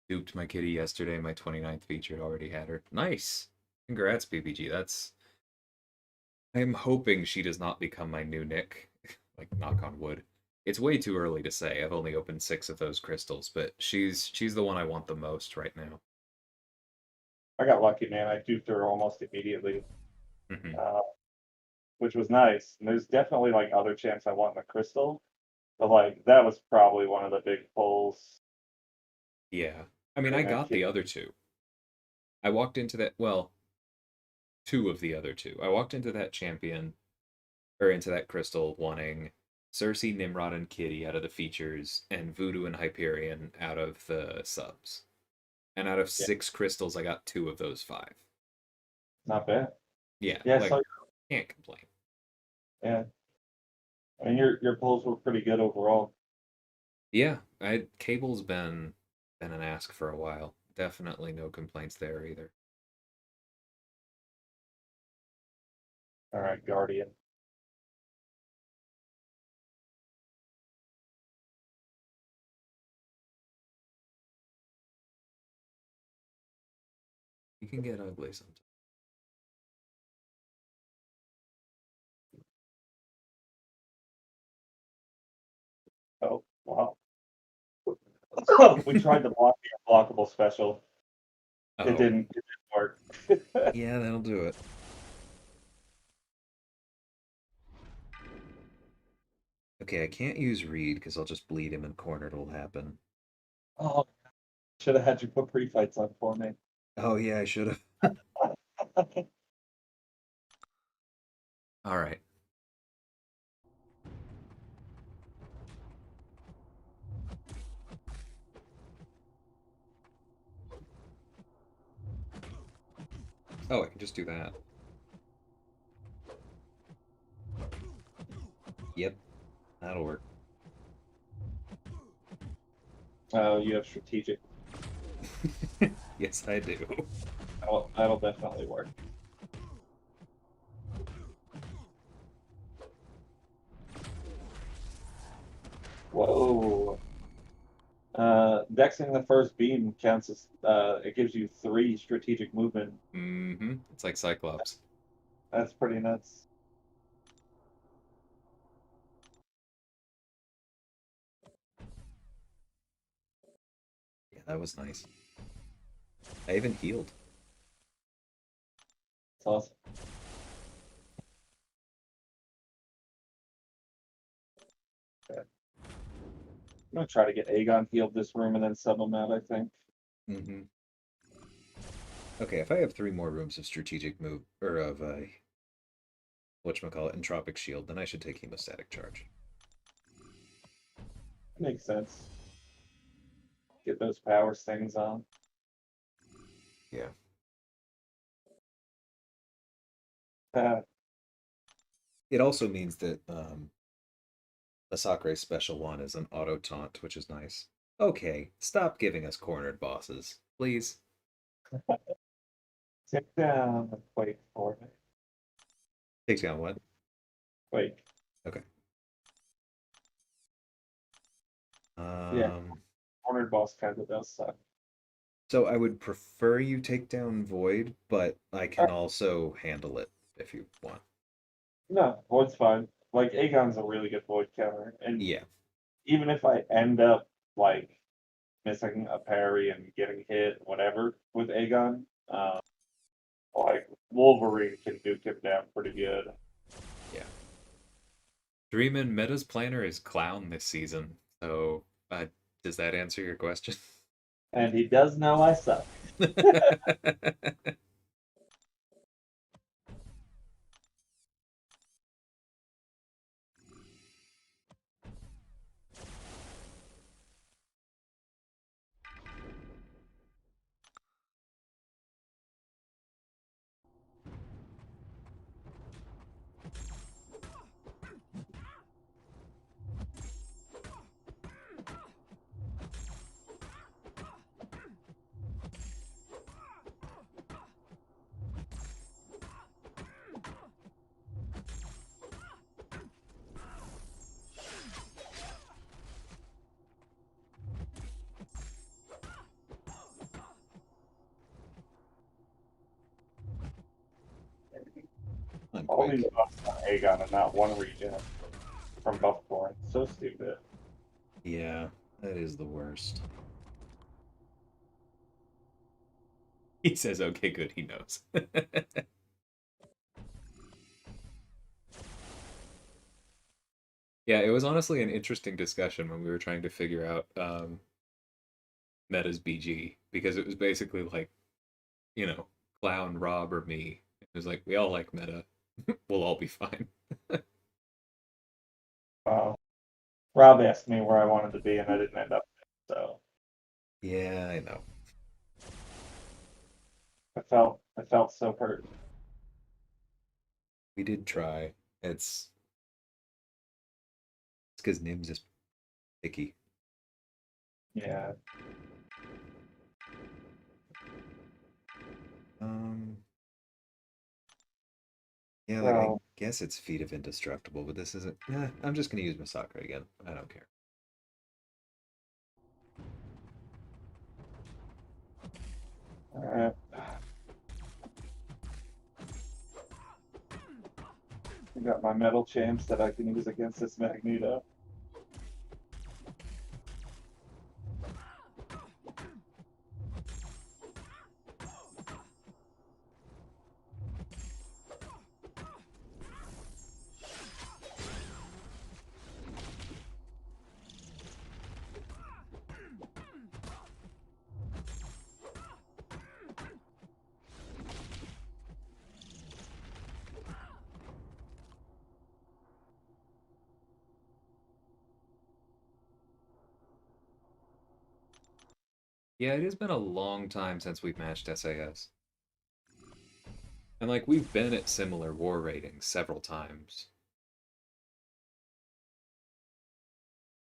Duped my kitty yesterday. My 29th feature already had her. Nice. Congrats, PPG. That's. I am hoping she does not become my new Nick. Like, knock on wood. It's way too early to say. I've only opened 6 of those crystals, but she's the one I want the most right now. I got lucky, man. I duped her almost immediately, Hmm. uh, which was nice. And there's definitely like other champs I want in the crystal, but like that was probably one of the big pulls. Yeah. I mean, I And that got kid, the other two. I walked into that, well, two of the other two. I walked into that champion, or into that crystal, wanting Sersi, Nimrod, and Kitty out of the features, and Voodoo and Hyperion out of the subs. And out of yeah, 6 crystals, I got 2 of those 5. not bad. Yeah, Yeah, like, so can't complain. yeah, I mean your pulls were pretty good overall. Yeah, Cable's been an ask for a while. Definitely no complaints there either. All right, Guardian. You can get ugly sometimes. Oh wow. We tried the blockable special. Oh, It didn't work. Yeah, that'll do it. Okay, I can't use Reed because I'll just bleed him and corner it'll happen. Oh, should have had you put pre-fights on for me. Oh yeah, I should have. all right. Oh, I can just do that. Yep, that'll work. Oh, you have strategic. Yes, I do. That'll definitely work. Whoa. Dexing the first beam counts as it gives you 3 strategic movement. Mm-hmm. It's like Cyclops. That's pretty nuts. Yeah, that was nice. I even healed. It's awesome. Okay. I'm gonna try to get Aegon healed this room and then sub him out, I think. Mm-hmm. Okay, if I have 3 more rooms of strategic move or of whatchamacallit, entropic shield, then I should take hemostatic charge. Makes sense. Get those power things on. Yeah. Uh, It also means that Masakre's special one is an auto taunt, which is nice. Okay, stop giving us cornered bosses, please. Take down the Quake for me. Takes down what? Quake. Okay. Yeah, cornered boss kind of does suck. So I would prefer you take down Void, but I can also handle it if you want. No, Void's fine. Like Aegon's a really good Void counter, and Yeah. even if I end up like missing a parry and getting hit, whatever, with Aegon, like Wolverine can nuke him down pretty good. Yeah. Dreamin' Meta's planner is Clown this season, so does that answer your question? And he does know I suck. I'm All these quick. buffs on Aegon and not one regen from buff points. So stupid. Yeah, that is the worst. He says, okay, good, he knows. Yeah, it was honestly an interesting discussion when we were trying to figure out Meta's BG, because it was basically like, Clown, Rob, or me. It was like, we all like Meta. We'll all be fine. Rob asked me where I wanted to be, and I didn't end up there, so Yeah, I know. I felt so hurt. We did try. It's because Nim's is picky. Yeah. Um, yeah, like I So guess it's Feet of Indestructible, but this isn't. I'm just gonna use Masakre again. I don't care. alright. I got my metal champs that I can use against this Magneto. Yeah, it has been a long time since we've matched SAS. And like we've been at similar war ratings several times.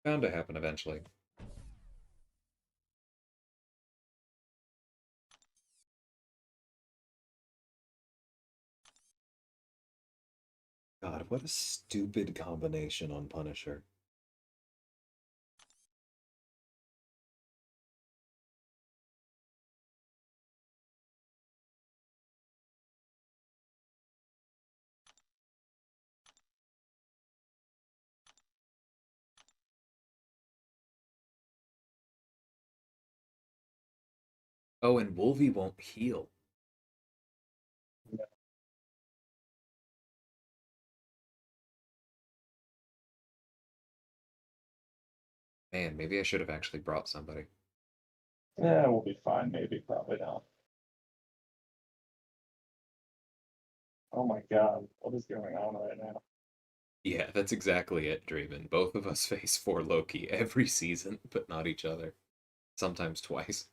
Bound to happen eventually. God, what a stupid combination on Punisher. Oh, and Wolvie won't heal. Man, maybe I should have actually brought somebody. Yeah, we'll be fine. Maybe, probably not. Oh my God, what is going on right now? Yeah, that's exactly it, Draven. Both of us face 4 Loki every season, but not each other. Sometimes twice.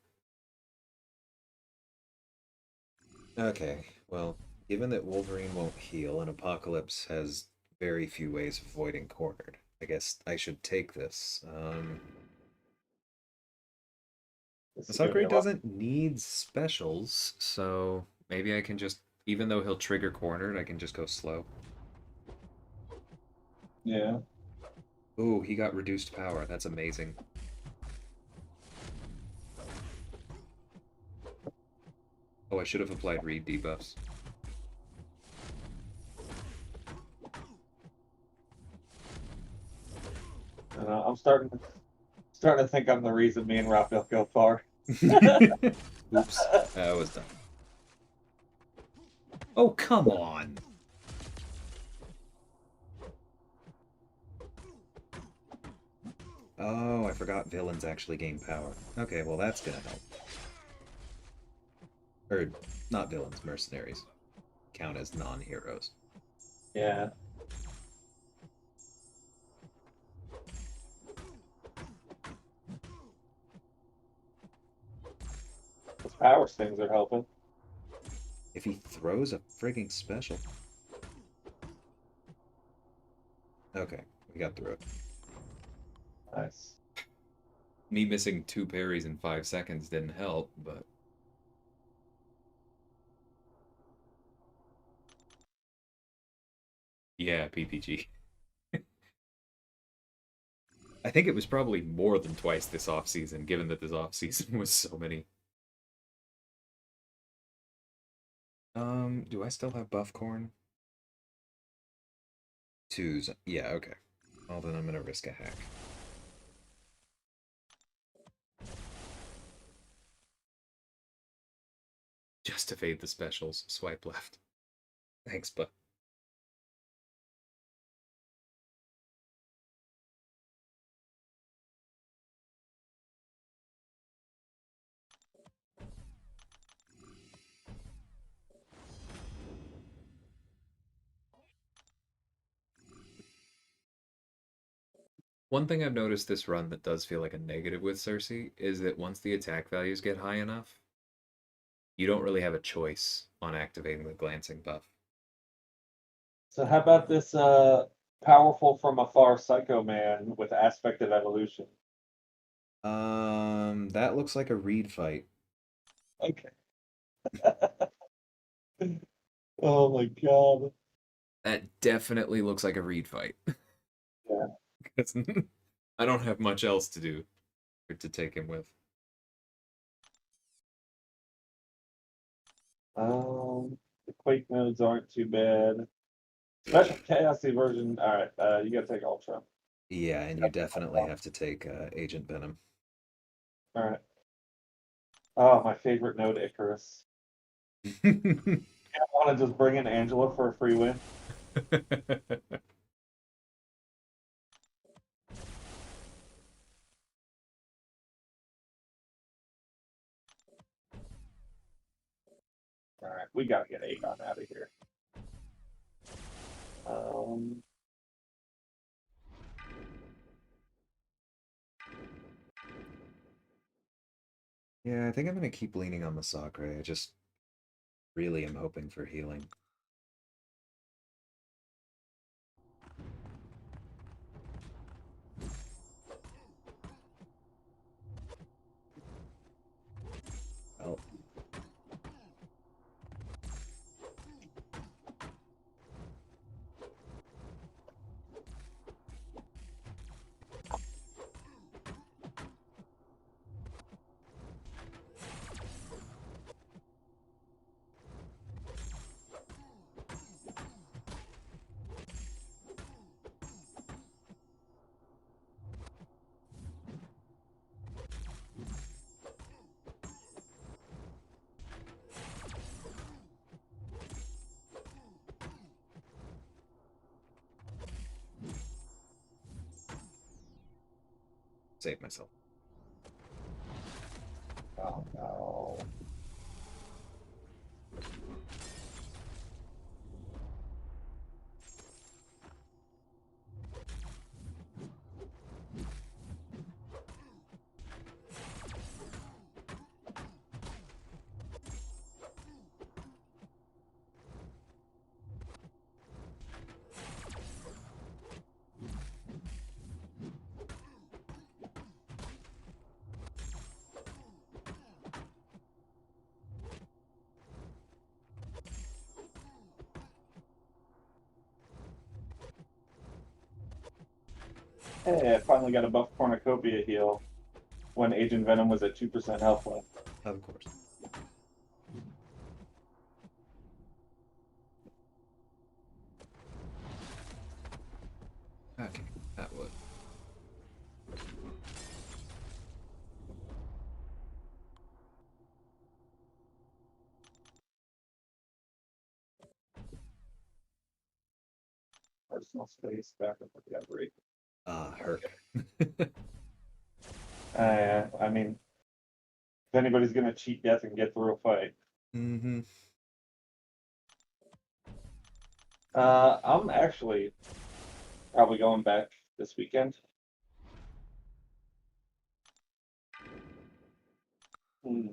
Okay, well, given that Wolverine won't heal and Apocalypse has very few ways of avoiding cornered, I guess I should take this. This is This gonna be upgrade a lot. doesn't need specials, So maybe I can just, even though he'll trigger cornered, I can just go slow. Yeah. Ooh, he got reduced power. That's amazing. Oh, I should have applied read debuffs. I'm starting to think I'm the reason me and Raphael go far. Oops, that was dumb. Oh, come on. Oh, I forgot villains actually gain power. Okay, well that's gonna help. Or, not villains, mercenaries. Count as non-heroes. Yeah. Those power stings are helping. If he throws a frigging special. Okay, we got through it. Nice. Me missing 2 parries in 5 seconds didn't help, but yeah, PPG. I think it was probably more than twice this offseason, given that this offseason was so many. Do I still have buff corn? 2s. Yeah, okay. Well, then I'm gonna risk a hack. Just to fade the specials, swipe left. Thanks, bud. One thing I've noticed this run that does feel like a negative with Sersi is that once the attack values get high enough, you don't really have a choice on activating the glancing buff. So how about this powerful from afar psycho man with aspect of evolution? That looks like a reed fight. Okay. Oh my God. That definitely looks like a read fight. Yeah. 'Cause I don't have much else to do to take him with. The Quake modes aren't too bad. Special Chaos version. All right, you gotta take Ultra. Yeah, and you definitely have to take Agent Venom. All right. Oh, my favorite node, Icarus. I want to just bring in Angela for a free win. All right, we gotta get Aegon out of here. Um, Yeah, I think I'm gonna keep leaning on Massacre. I just really am hoping for healing. Well, save myself. Oh no. Hey, I finally got a buff cornucopia heal when Agent Venom was at 2% health left. Of course. Okay, that would. Personal space, back up with the outbreak. Herc. I mean, if anybody's gonna cheat death and get through a fight, Mm-hmm. I'm actually probably going back this weekend. Hmm.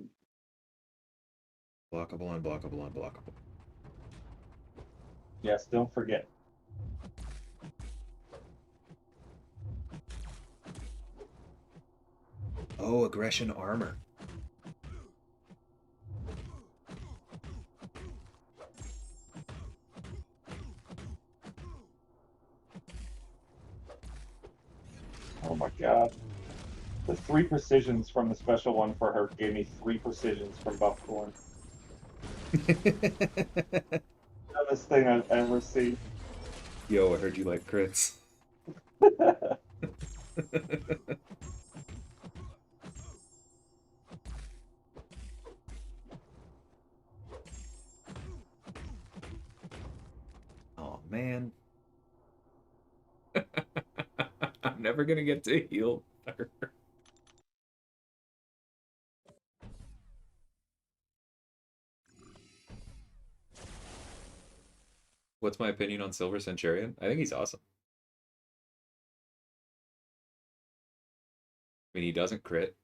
Blockable, unblockable, unblockable. Yes, don't forget. Oh, aggression armor. Oh my god. The 3 precisions from the special one for her gave me 3 precisions from Buffcorn. Dumbest thing I've ever seen. Yo, I heard you like crits. Oh man. I'm never gonna get to heal her. What's my opinion on Silver Centurion? I think he's awesome. I mean, he doesn't crit.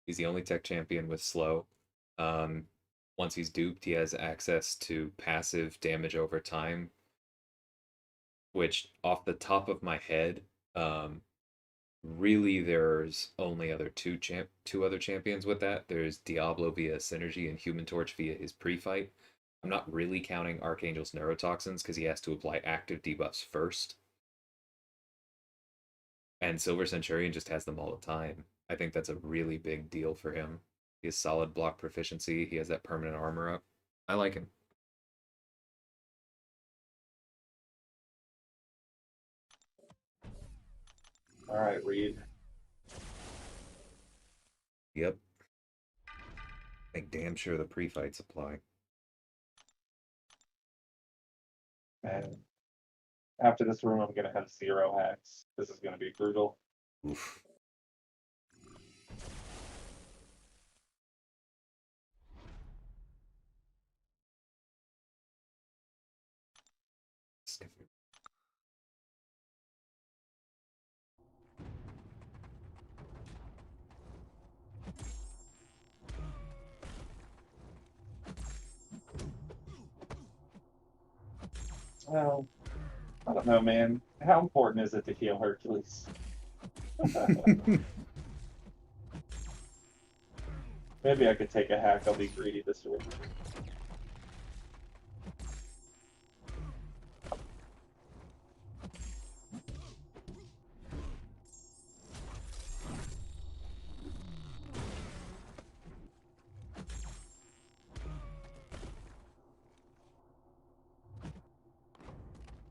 He's the only tech champion with slow. Um, Once he's duped, he has access to passive damage over time, which, off the top of my head, really there's only two other champions with that. There's Diablo via Synergy and Human Torch via his pre-fight. I'm not really counting Archangel's neurotoxins because he has to apply active debuffs first. And Silver Centurion just has them all the time. I think that's a really big deal for him. He has solid block proficiency. He has that permanent armor up. I like him. Alright, Reed. Yep. Make damn sure the pre-fights apply. And after this room, I'm gonna have 0 hacks. This is gonna be brutal. Oof. Well, I don't know, man. How important is it to heal Hercules? Maybe I could take a hack. I'll be greedy this week.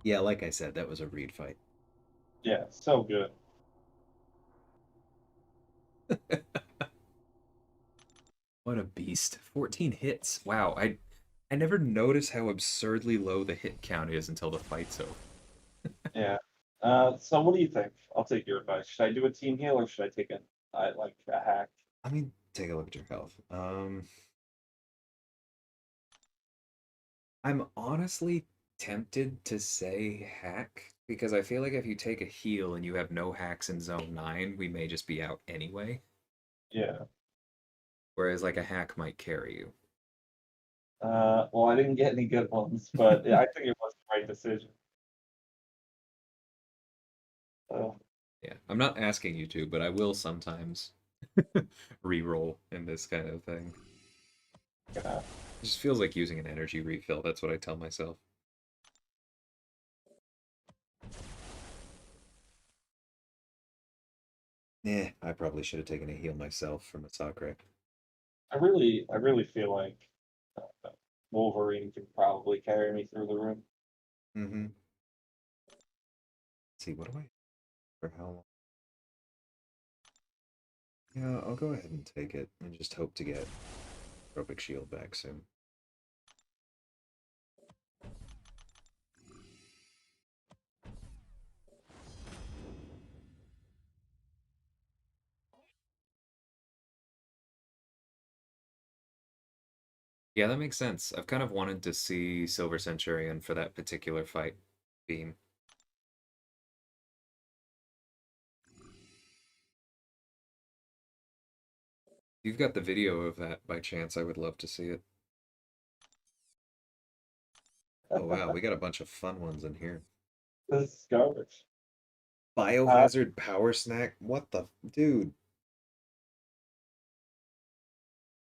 Yeah, like I said, that was a Reed fight. Yeah, so good. What a beast. 14 hits. Wow, I never noticed how absurdly low the hit count is until the fight's over. Yeah. So what do you think? I'll take your advice. Should I do a team heal or should I take a hack? I mean, take a look at your health. I'm honestly tempted to say hack because I feel like if you take a heal and you have no hacks in zone 9, we may just be out anyway. Yeah. Whereas like a hack might carry you. Well, I didn't get any good ones, but I think it was the right decision. Uh, Yeah, I'm not asking you to, but I will sometimes re-roll in this kind of thing. yeah. It just feels like using an energy refill. That's what I tell myself. Yeah, I probably should have taken a heal myself from a Sakura. I really feel like uh, Wolverine can probably carry me through the room. Mm-hmm. Let's see, what do I for how long? Yeah, I'll go ahead and take it and just hope to get Tropic Shield back soon. Yeah, that makes sense. I've kind of wanted to see Silver Centurion for that particular fight beam. If you've got the video of that by chance, I would love to see it. Oh wow, we got a bunch of fun ones in here. This is garbage. Uh, Biohazard Power Snack? What the dude?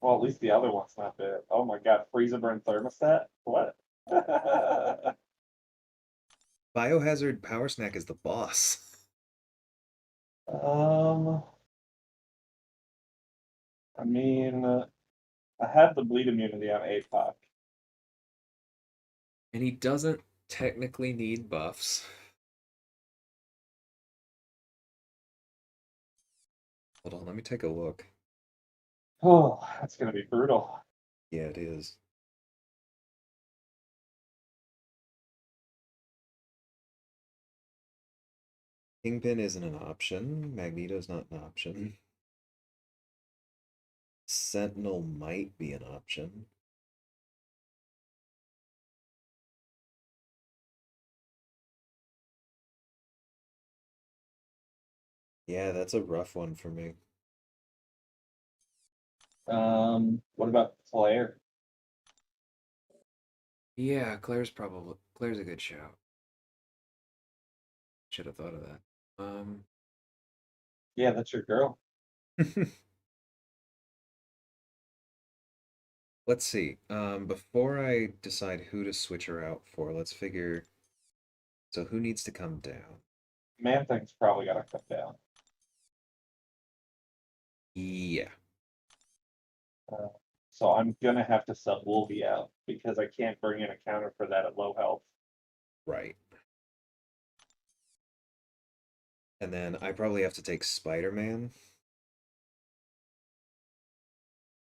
well, at least the other one's not bad. Oh my God, freezer burn thermostat? What? Biohazard Power Snack is the boss. Um, I mean, I have the bleed immunity on APOC. And he doesn't technically need buffs. Hold on, let me take a look. Oh, that's gonna be brutal. Yeah, it is. Kingpin isn't an option. Magneto's not an option. Sentinel might be an option. Yeah, that's a rough one for me. What about Claire? Yeah, Claire's a good shout. Should have thought of that. Yeah, that's your girl. Let's see. Before I decide who to switch her out for, let's figure. So who needs to come down? Man Thing's probably gotta come down. Yeah, Uh, so I'm gonna have to sub Wolvie out because I can't bring in a counter for that at low health. right. And then I probably have to take Spider-Man.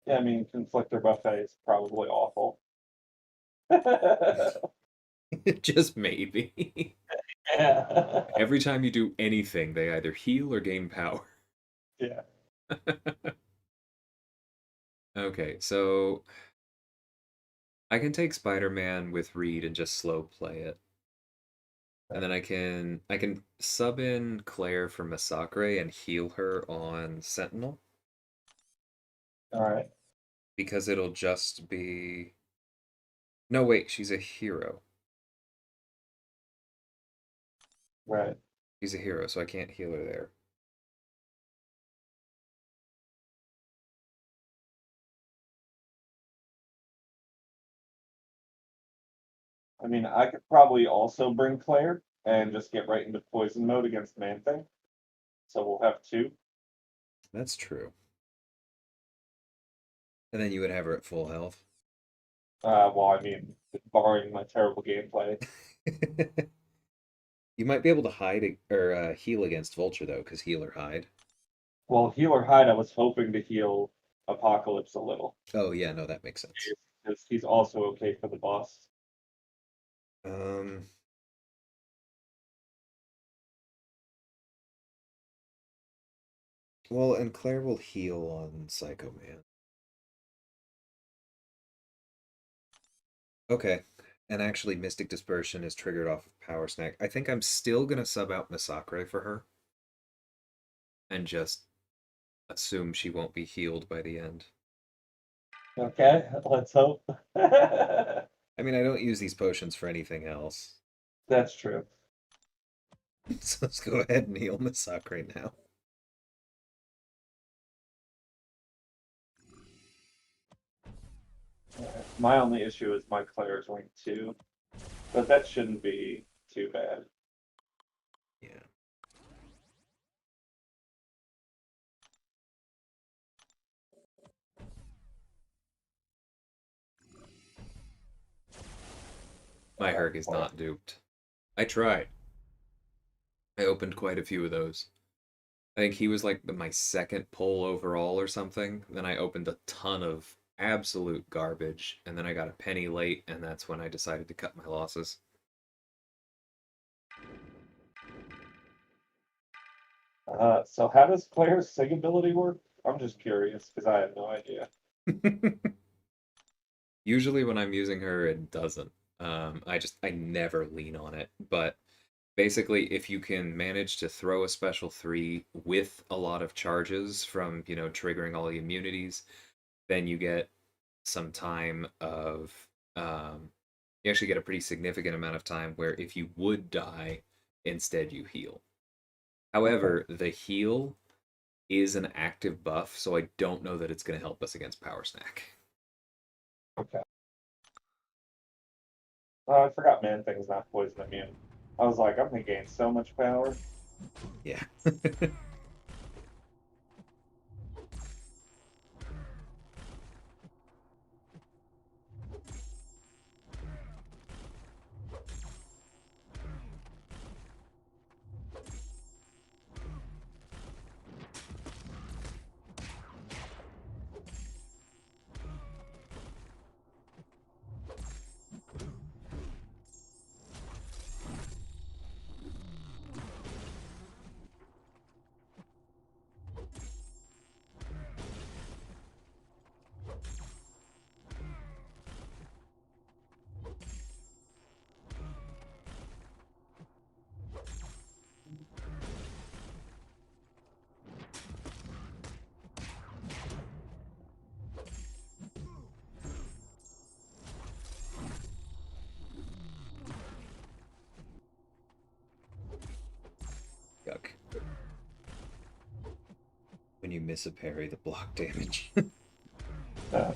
Yeah, I mean, Conflictor Buffet is probably awful. Just maybe. Yeah. Every time you do anything, they either heal or gain power. Yeah. Okay, so I can take Spider-Man with Reed and just slow play it. And then I can sub in Claire for Masacre and heal her on Sentinel All right. because it'll just be No, wait, she's a hero. Right. She's a hero, so I can't heal her there. I mean, I could probably also bring Claire and just get right into poison mode against Man Thing. So we'll have two. That's true. And then you would have her at full health. Well, I mean, barring my terrible gameplay. You might be able to hide or heal against Vulture though, because heal or hide. Well, Healer Hyde, I was hoping to heal Apocalypse a little. Oh yeah, no, that makes sense. Because he's also okay for the boss. Um, Well, and Claire will heal on Psycho Man. Okay. And actually, Mystic Dispersion is triggered off of Power Snack. I think I'm still gonna sub out Misakure for her and just assume she won't be healed by the end. Okay, let's hope. I mean, I don't use these potions for anything else. That's true. So let's go ahead and heal Misakure now. My only issue is my Claire's rank 2, but that shouldn't be too bad. Yeah. My Herc is not duped. I tried. I opened quite a few of those. I think he was like my second pull overall or something. Then I opened a ton of absolute garbage, and then I got a penny late, and that's when I decided to cut my losses. So how does Claire's sig ability work? I'm just curious because I have no idea. Usually when I'm using her, it doesn't. I never lean on it. But basically, if you can manage to throw a special 3 with a lot of charges from, triggering all the immunities, then you get some time of you actually get a pretty significant amount of time where if you would die, instead you heal. However, the heal is an active buff, so I don't know that it's going to help us against Power Snack. Okay. Oh, I forgot Man Thing's not poison immune. I was like, I'm gonna gain so much power. Yeah. Yuck. When you miss a parry, the block damage. Uh,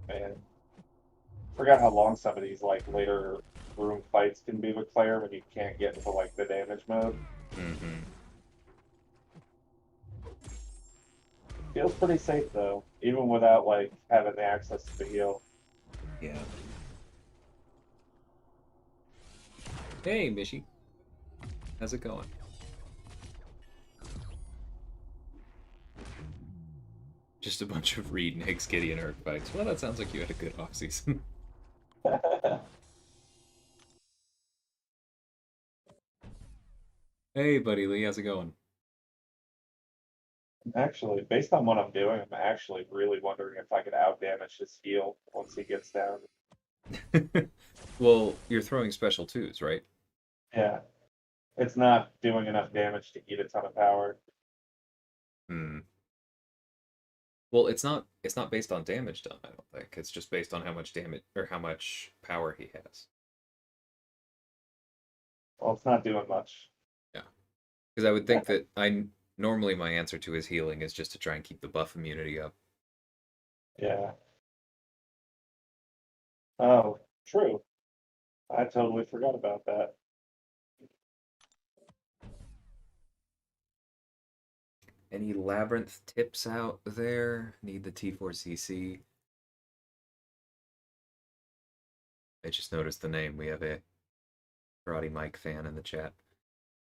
Man, forgot how long some of these like later room fights can be with Claire when you can't get into like the damage mode. Mm-hmm. Feels pretty safe though, even without like having the access to the heal. Yeah. Hey, Mishy. How's it going? Just a bunch of Reed, Nix, Gideon, Urk fights. Well, that sounds like you had a good off-season. Hey, buddy Lee, how's it going? Actually, based on what I'm doing, I'm actually really wondering if I could out damage his heal once he gets down. Well, you're throwing special twos, right? Yeah, it's not doing enough damage to eat a ton of power. Hmm. Well, it's not based on damage done, I don't think. It's just based on how much damage or how much power he has. Well, it's not doing much. Yeah. Because I would think that normally my answer to his healing is just to try and keep the buff immunity up. Yeah. Oh, true. I totally forgot about that. Any labyrinth tips out there? Need the T4CC. I just noticed the name. We have a Karate Mike fan in the chat.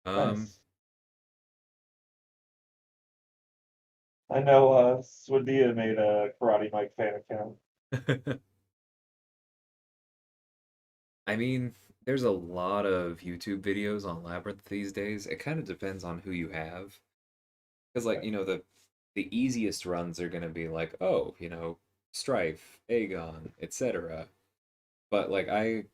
Nice. I know Swadia made a Karate Mike fan account. I mean, there's a lot of YouTube videos on Labyrinth these days. It kind of depends on who you have. Because like, the easiest runs are gonna be like, oh, Strife, Aegon, etc. But like I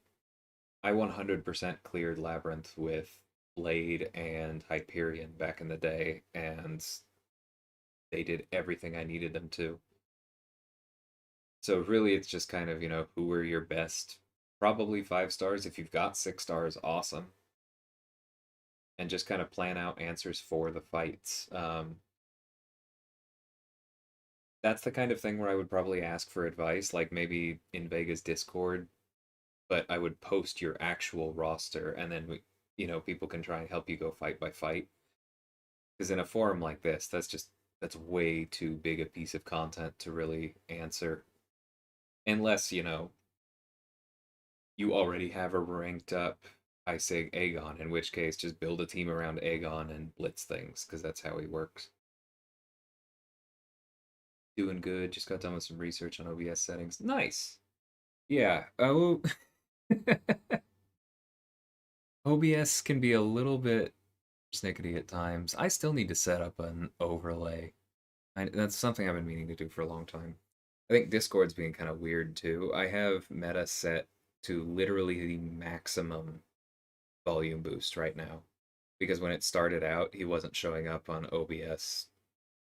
100% cleared Labyrinth with Blade and Hyperion back in the day, and they did everything I needed them to. So really it's just kind of, who are your best, probably 5 stars. If you've got 6 stars, awesome. And just kind of plan out answers for the fights. That's the kind of thing where I would probably ask for advice, like maybe in Vega's Discord, but I would post your actual roster and then people can try and help you go fight by fight. Because in a forum like this, that's way too big a piece of content to really answer. Unless, you already have a ranked up I say Aegon, in which case just build a team around Aegon and blitz things, because that's how he works. Doing good, just got done with some research on OBS settings. Nice. Yeah. Oh, OBS can be a little bit snickety at times. I still need to set up an overlay. That's something I've been meaning to do for a long time. I think Discord's being kind of weird too. I have meta set to literally the maximum volume boost right now. Because when it started out, he wasn't showing up on OBS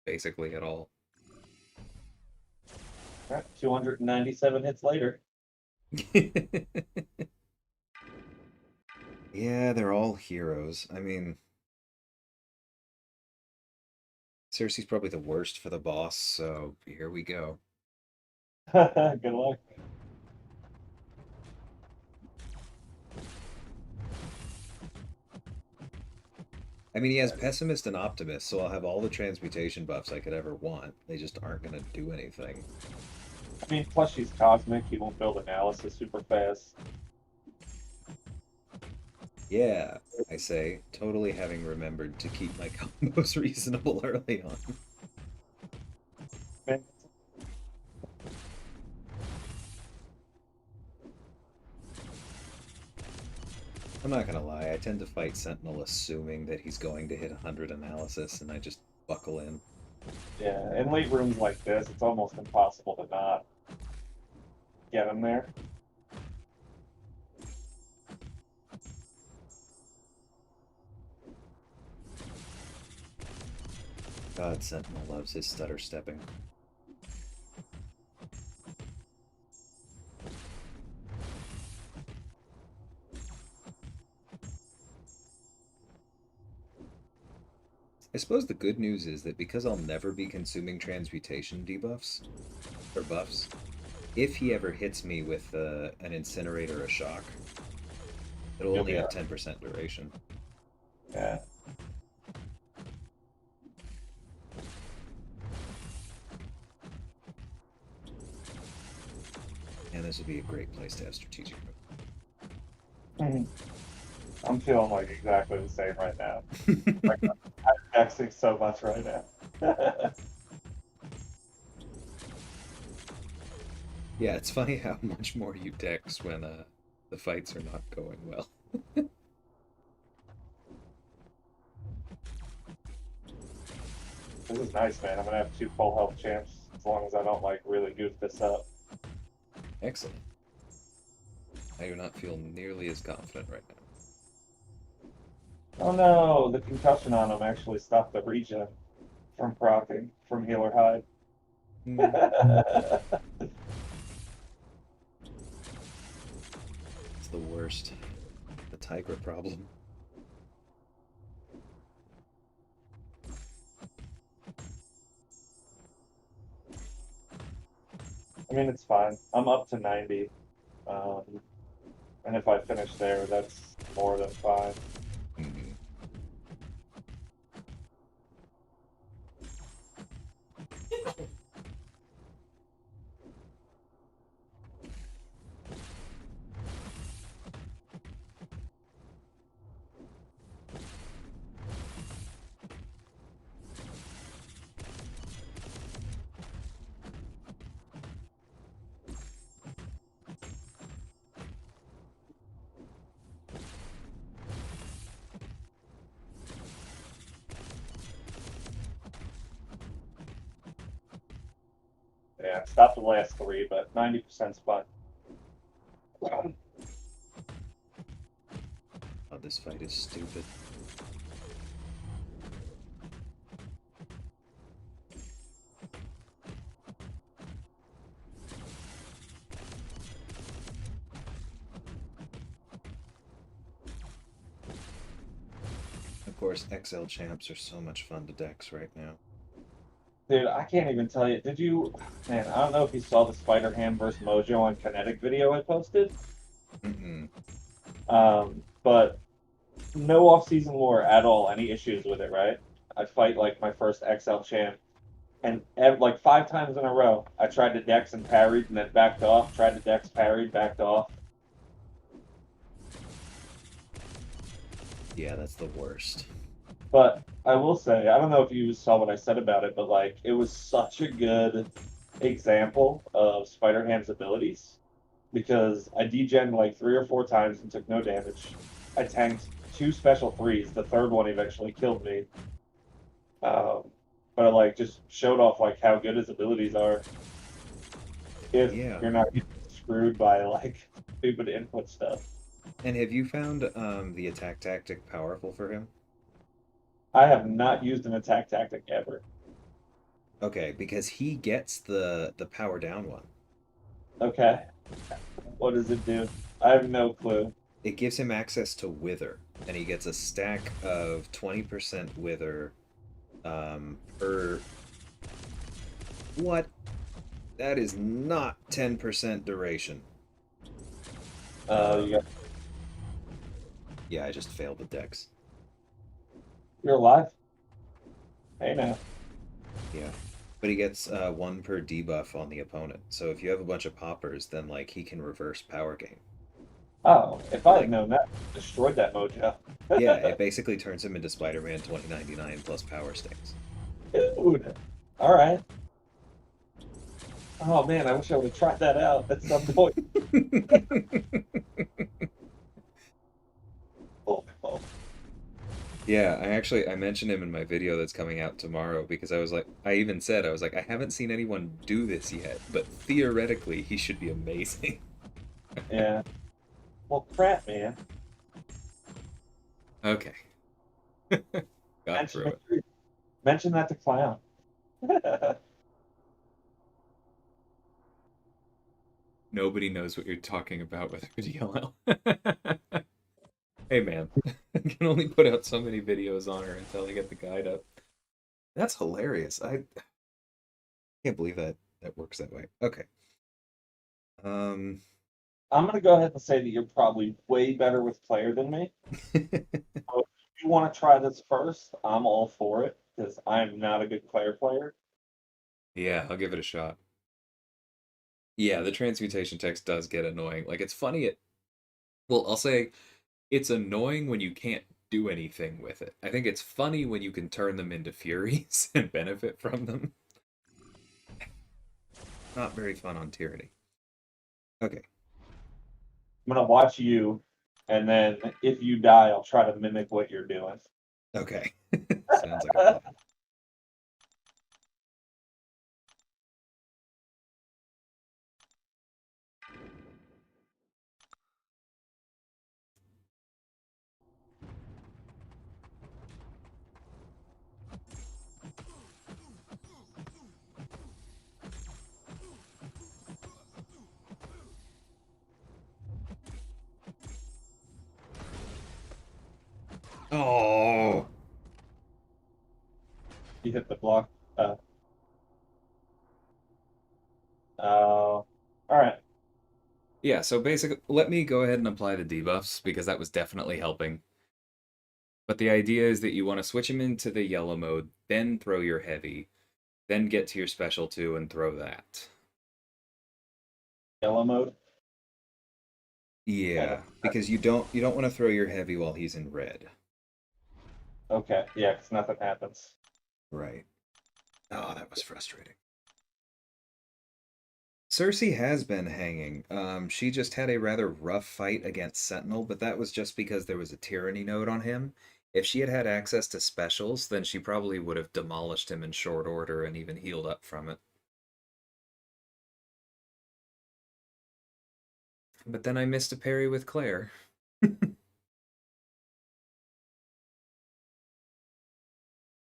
basically at all. All right, 297 hits later. Yeah, they're all heroes. I mean, Sersi's probably the worst for the boss, so here we go. Good luck. I mean, he has Pessimist and Optimist, so I'll have all the transmutation buffs I could ever want. They just aren't going to do anything. I mean, plus she's cosmic. He won't build analysis super fast. Yeah, I say, totally having remembered to keep my combos reasonable early on. Man, I'm not gonna lie, I tend to fight Sentinel assuming that he's going to hit 100 analysis, and I just buckle in. yeah, in late rooms like this, it's almost impossible to not get him there. God, Sentinel loves his stutter stepping. I suppose the good news is that because I'll never be consuming transmutation debuffs, or buffs, if he ever hits me with an incinerator or a shock, it'll You'll only be have all 10% duration. Yeah. And this would be a great place to have strategic I'm feeling like exactly the same right now. Like, move. I'm Xing so much right now. Yeah, it's funny how much more you dex when the fights are not going well. This is nice, man. I'm gonna have 2 full health champs as long as I don't like really goof this up. Excellent. I do not feel nearly as confident right now. Oh no, the concussion on him actually stopped the regen from proccing from healer hide. It's the worst. The Tigra problem. I mean, it's fine. I'm up to 90. Um, and if I finish there, that's more than fine. Mhm. Yeah, stop the last 3, but 90%'s fine. Oh, this fight is stupid. Of course, XL champs are so much fun to dex right now. Dude, I can't even tell you. Did you, man, I don't know if you saw the Spider-Ham versus Mojo on Kinetic video I posted. Mm-mm. But no off-season lore at all. Any issues with it, right? I fight like my first XL champ, and like 5 times in a row, I tried to dex and parried, and then backed off. Tried to dex, parried, backed off. Yeah, that's the worst. But I will say, I don't know if you saw what I said about it, but like it was such a good example of Spider-Ham's abilities because I degened like 3 or 4 times and took no damage. I tanked 2 special 3s. The third one eventually killed me. But I like just showed off like how good his abilities are if Yeah. you're not getting screwed by like stupid input stuff. And have you found the attack tactic powerful for him? I have not used an attack tactic ever. Okay, because he gets the power down one. Okay, what does it do? I have no clue. It gives him access to wither, and he gets a stack of 20% wither per. What? That is not 10% duration. You got, Yeah, I just failed the dex. you're alive. Hey now. Yeah. But he gets 1 per debuff on the opponent. So if you have a bunch of poppers, then like he can reverse power gain. Oh, if I had Like, known that, I destroyed that mojo. yeah, it basically turns him into Spider-Man 2099 plus power stings. Dude. All right. Oh man, I wish I would have tried that out at some point. Oh, oh. Yeah, I mentioned him in my video that's coming out tomorrow because I even said, I haven't seen anyone do this yet, but theoretically he should be amazing. Yeah. Well, crap, man. Okay. Got Mention through it. it. Mention that to Clown. Nobody knows what you're talking about with her DLL. Hey man, I can only put out so many videos on her until I get the guide up. That's hilarious. I can't believe that works that way. Okay. Um I'm gonna go ahead and say that you're probably way better with player than me. So if you want to try this first, I'm all for it because I'm not a good player. Yeah, I'll give it a shot. Yeah, the transmutation text does get annoying. Like it's funny well, I'll say it's annoying when you can't do anything with it. I think it's funny when you can turn them into furies and benefit from them. Not very fun on Tyranny. Okay. I'm gonna watch you, and then if you die, I'll try to mimic what you're doing. Okay. Sounds like a plan. Oh, You hit the block. All right. yeah, so basically, let me go ahead and apply the debuffs because that was definitely helping. But the idea is that you want to switch him into the yellow mode, then throw your heavy, then get to your special 2 and throw that. Yellow mode. Yeah, because you don't want to throw your heavy while he's in red. Okay. Yeah, because nothing happens. Right. Oh, that was frustrating. Sersi has been hanging. She just had a rather rough fight against Sentinel, but that was just because there was a tyranny node on him. If she had had access to specials, then she probably would have demolished him in short order and even healed up from it. but then I missed a parry with Claire.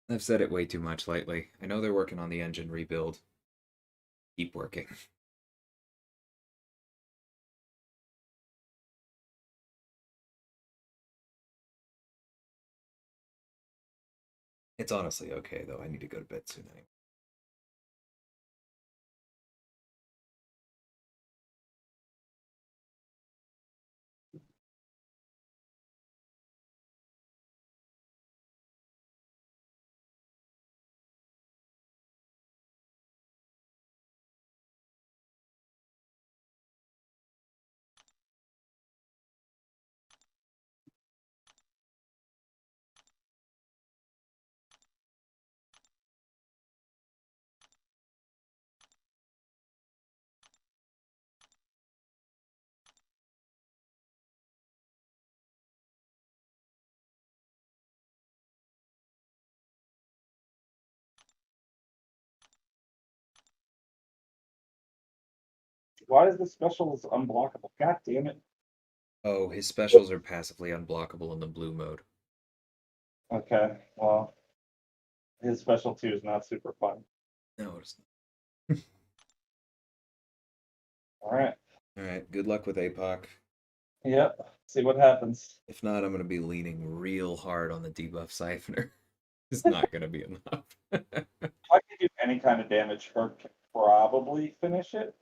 I've said it way too much lately. I know they're working on the engine rebuild. Keep working. It's honestly okay, though. I need to go to bed soon anyway. Why is the specials unblockable? God damn it. Oh, his specials are passively unblockable in the blue mode. Okay, well, his special 2 is not super fun. No, it's All right. not. All right, good luck with APOC. Yep. See what happens. If not, I'm going to be leaning real hard on the debuff siphoner. It's not going to be enough. If I could do any kind of damage, her could probably finish it.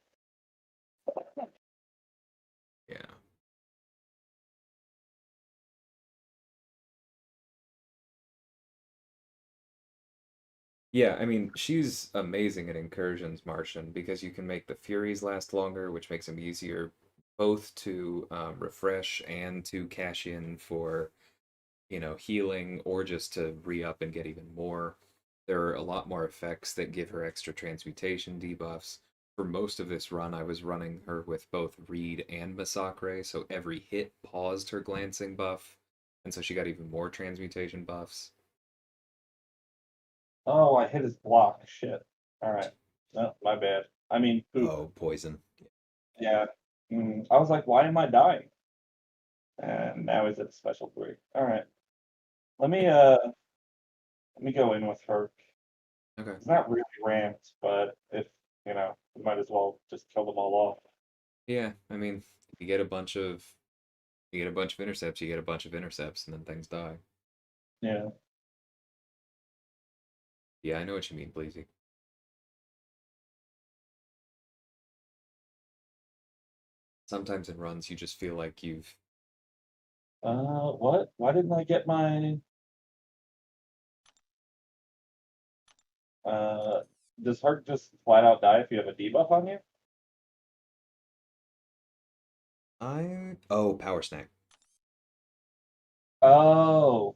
Yeah. Yeah, I mean, she's amazing at Incursions, Martian, because you can make the Furies last longer, which makes them easier both to refresh and to cash in for, healing or just to re-up and get even more. There are a lot more effects that give her extra transmutation debuffs. For most of this run, I was running her with both Reed and Massacre, so every hit paused her glancing buff, and so she got even more transmutation buffs. Oh, I hit his block. Shit. All right. No, my bad. I mean, poop. Oh, poison. Yeah. I was like, why am I dying? And now he's at a special 3. All right. Let me go in with her. Okay. It's not really ramped, but if we might as well just kill them all off. Yeah, I mean, if you get a bunch of intercepts, you get a bunch of intercepts, and then things die. Yeah. Yeah, I know what you mean, Bleezy. Sometimes in runs, you just feel like you've. What? Why didn't I get my uh does Hurt just flat out die if you have a debuff on you? Power snack. Oh,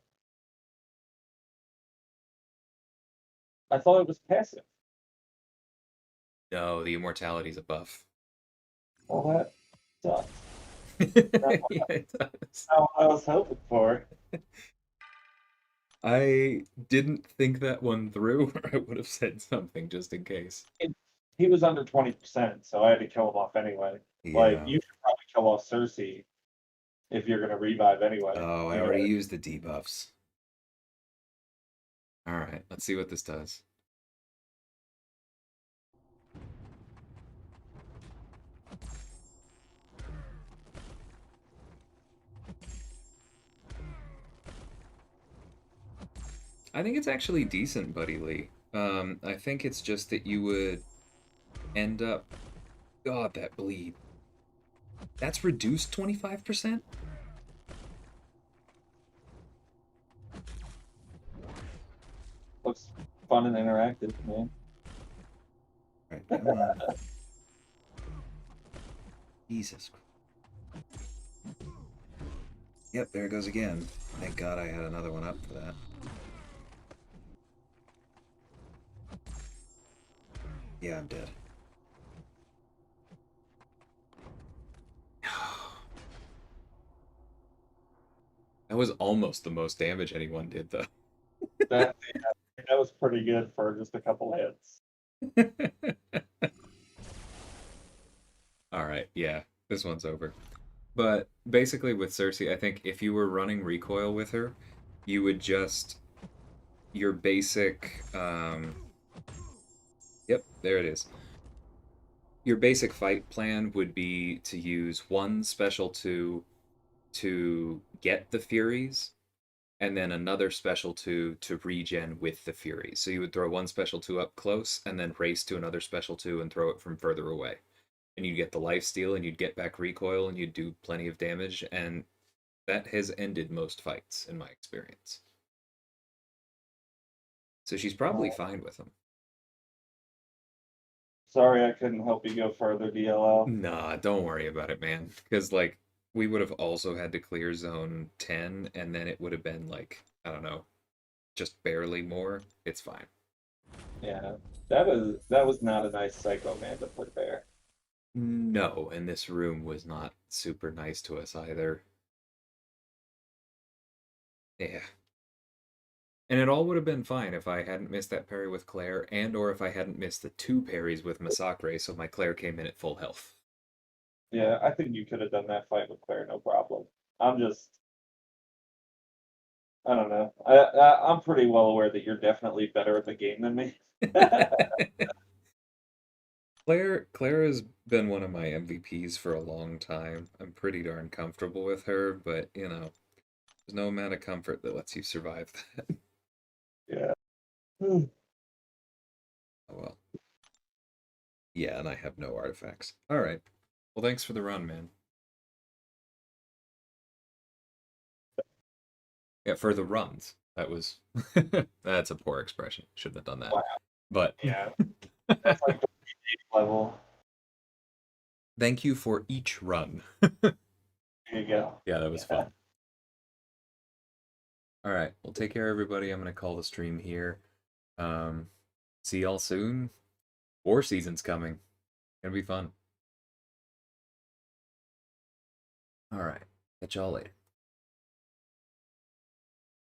I thought it was passive. No, the immortality's a buff. Well, that sucks. Yeah, it does. Not what I was hoping for. I didn't think that one through, or I would have said something just in case. He was under 20%, so I had to kill him off anyway. Like, Yeah. you should probably kill off Sersi if you're gonna revive anyway. Oh, I already used the debuffs. All right, let's see what this does. I think it's actually decent, Buddy Lee. I think it's just that you would end up. God, that bleed. That's reduced 25%? Looks fun and interactive, man. Alright, come on. Jesus. Yep, there it goes again. Thank God I had another one up for that. Yeah, I'm dead. That was almost the most damage anyone did, though. That was pretty good for just a couple hits. Alright, yeah, this one's over. But basically with Sersi, I think if you were running recoil with her, you would just your basic yep, there it is. Your basic fight plan would be to use one special two to get the Furies, and then another special two to regen with the Furies. So you would throw one special two up close, and then race to another special two and throw it from further away. And you'd get the life steal, and you'd get back recoil, and you'd do plenty of damage, and that has ended most fights, in my experience. So she's probably fine with them. Sorry, I couldn't help you go further, DLL. Nah, don't worry about it, man. Because, like, we would have also had to clear zone 10, and then it would have been, like, I don't know, just barely more. It's fine. Yeah, that was not a nice Psycho Man to put there. No, and this room was not super nice to us either. Yeah. And it all would have been fine if I hadn't missed that parry with Claire, and or if I hadn't missed the two parries with Massacre, so my Claire came in at full health. Yeah, I think you could have done that fight with Claire, no problem. I'm just, I don't know. I'm pretty well aware that you're definitely better at the game than me. Claire has been one of my MVPs for a long time. I'm pretty darn comfortable with her, but you know, there's no amount of comfort that lets you survive that. Yeah. Oh well. Yeah, and I have no artifacts. Alright. Well, thanks for the run, man. Yeah, for the runs. That was that's a poor expression. Shouldn't have done that. Wow. But Yeah. That's like the level. thank you for each run. There you go. Yeah, that was fun. All right, well, take care, everybody. I'm gonna call the stream here. See y'all soon. War season's coming. Gonna be fun. All right, catch y'all later.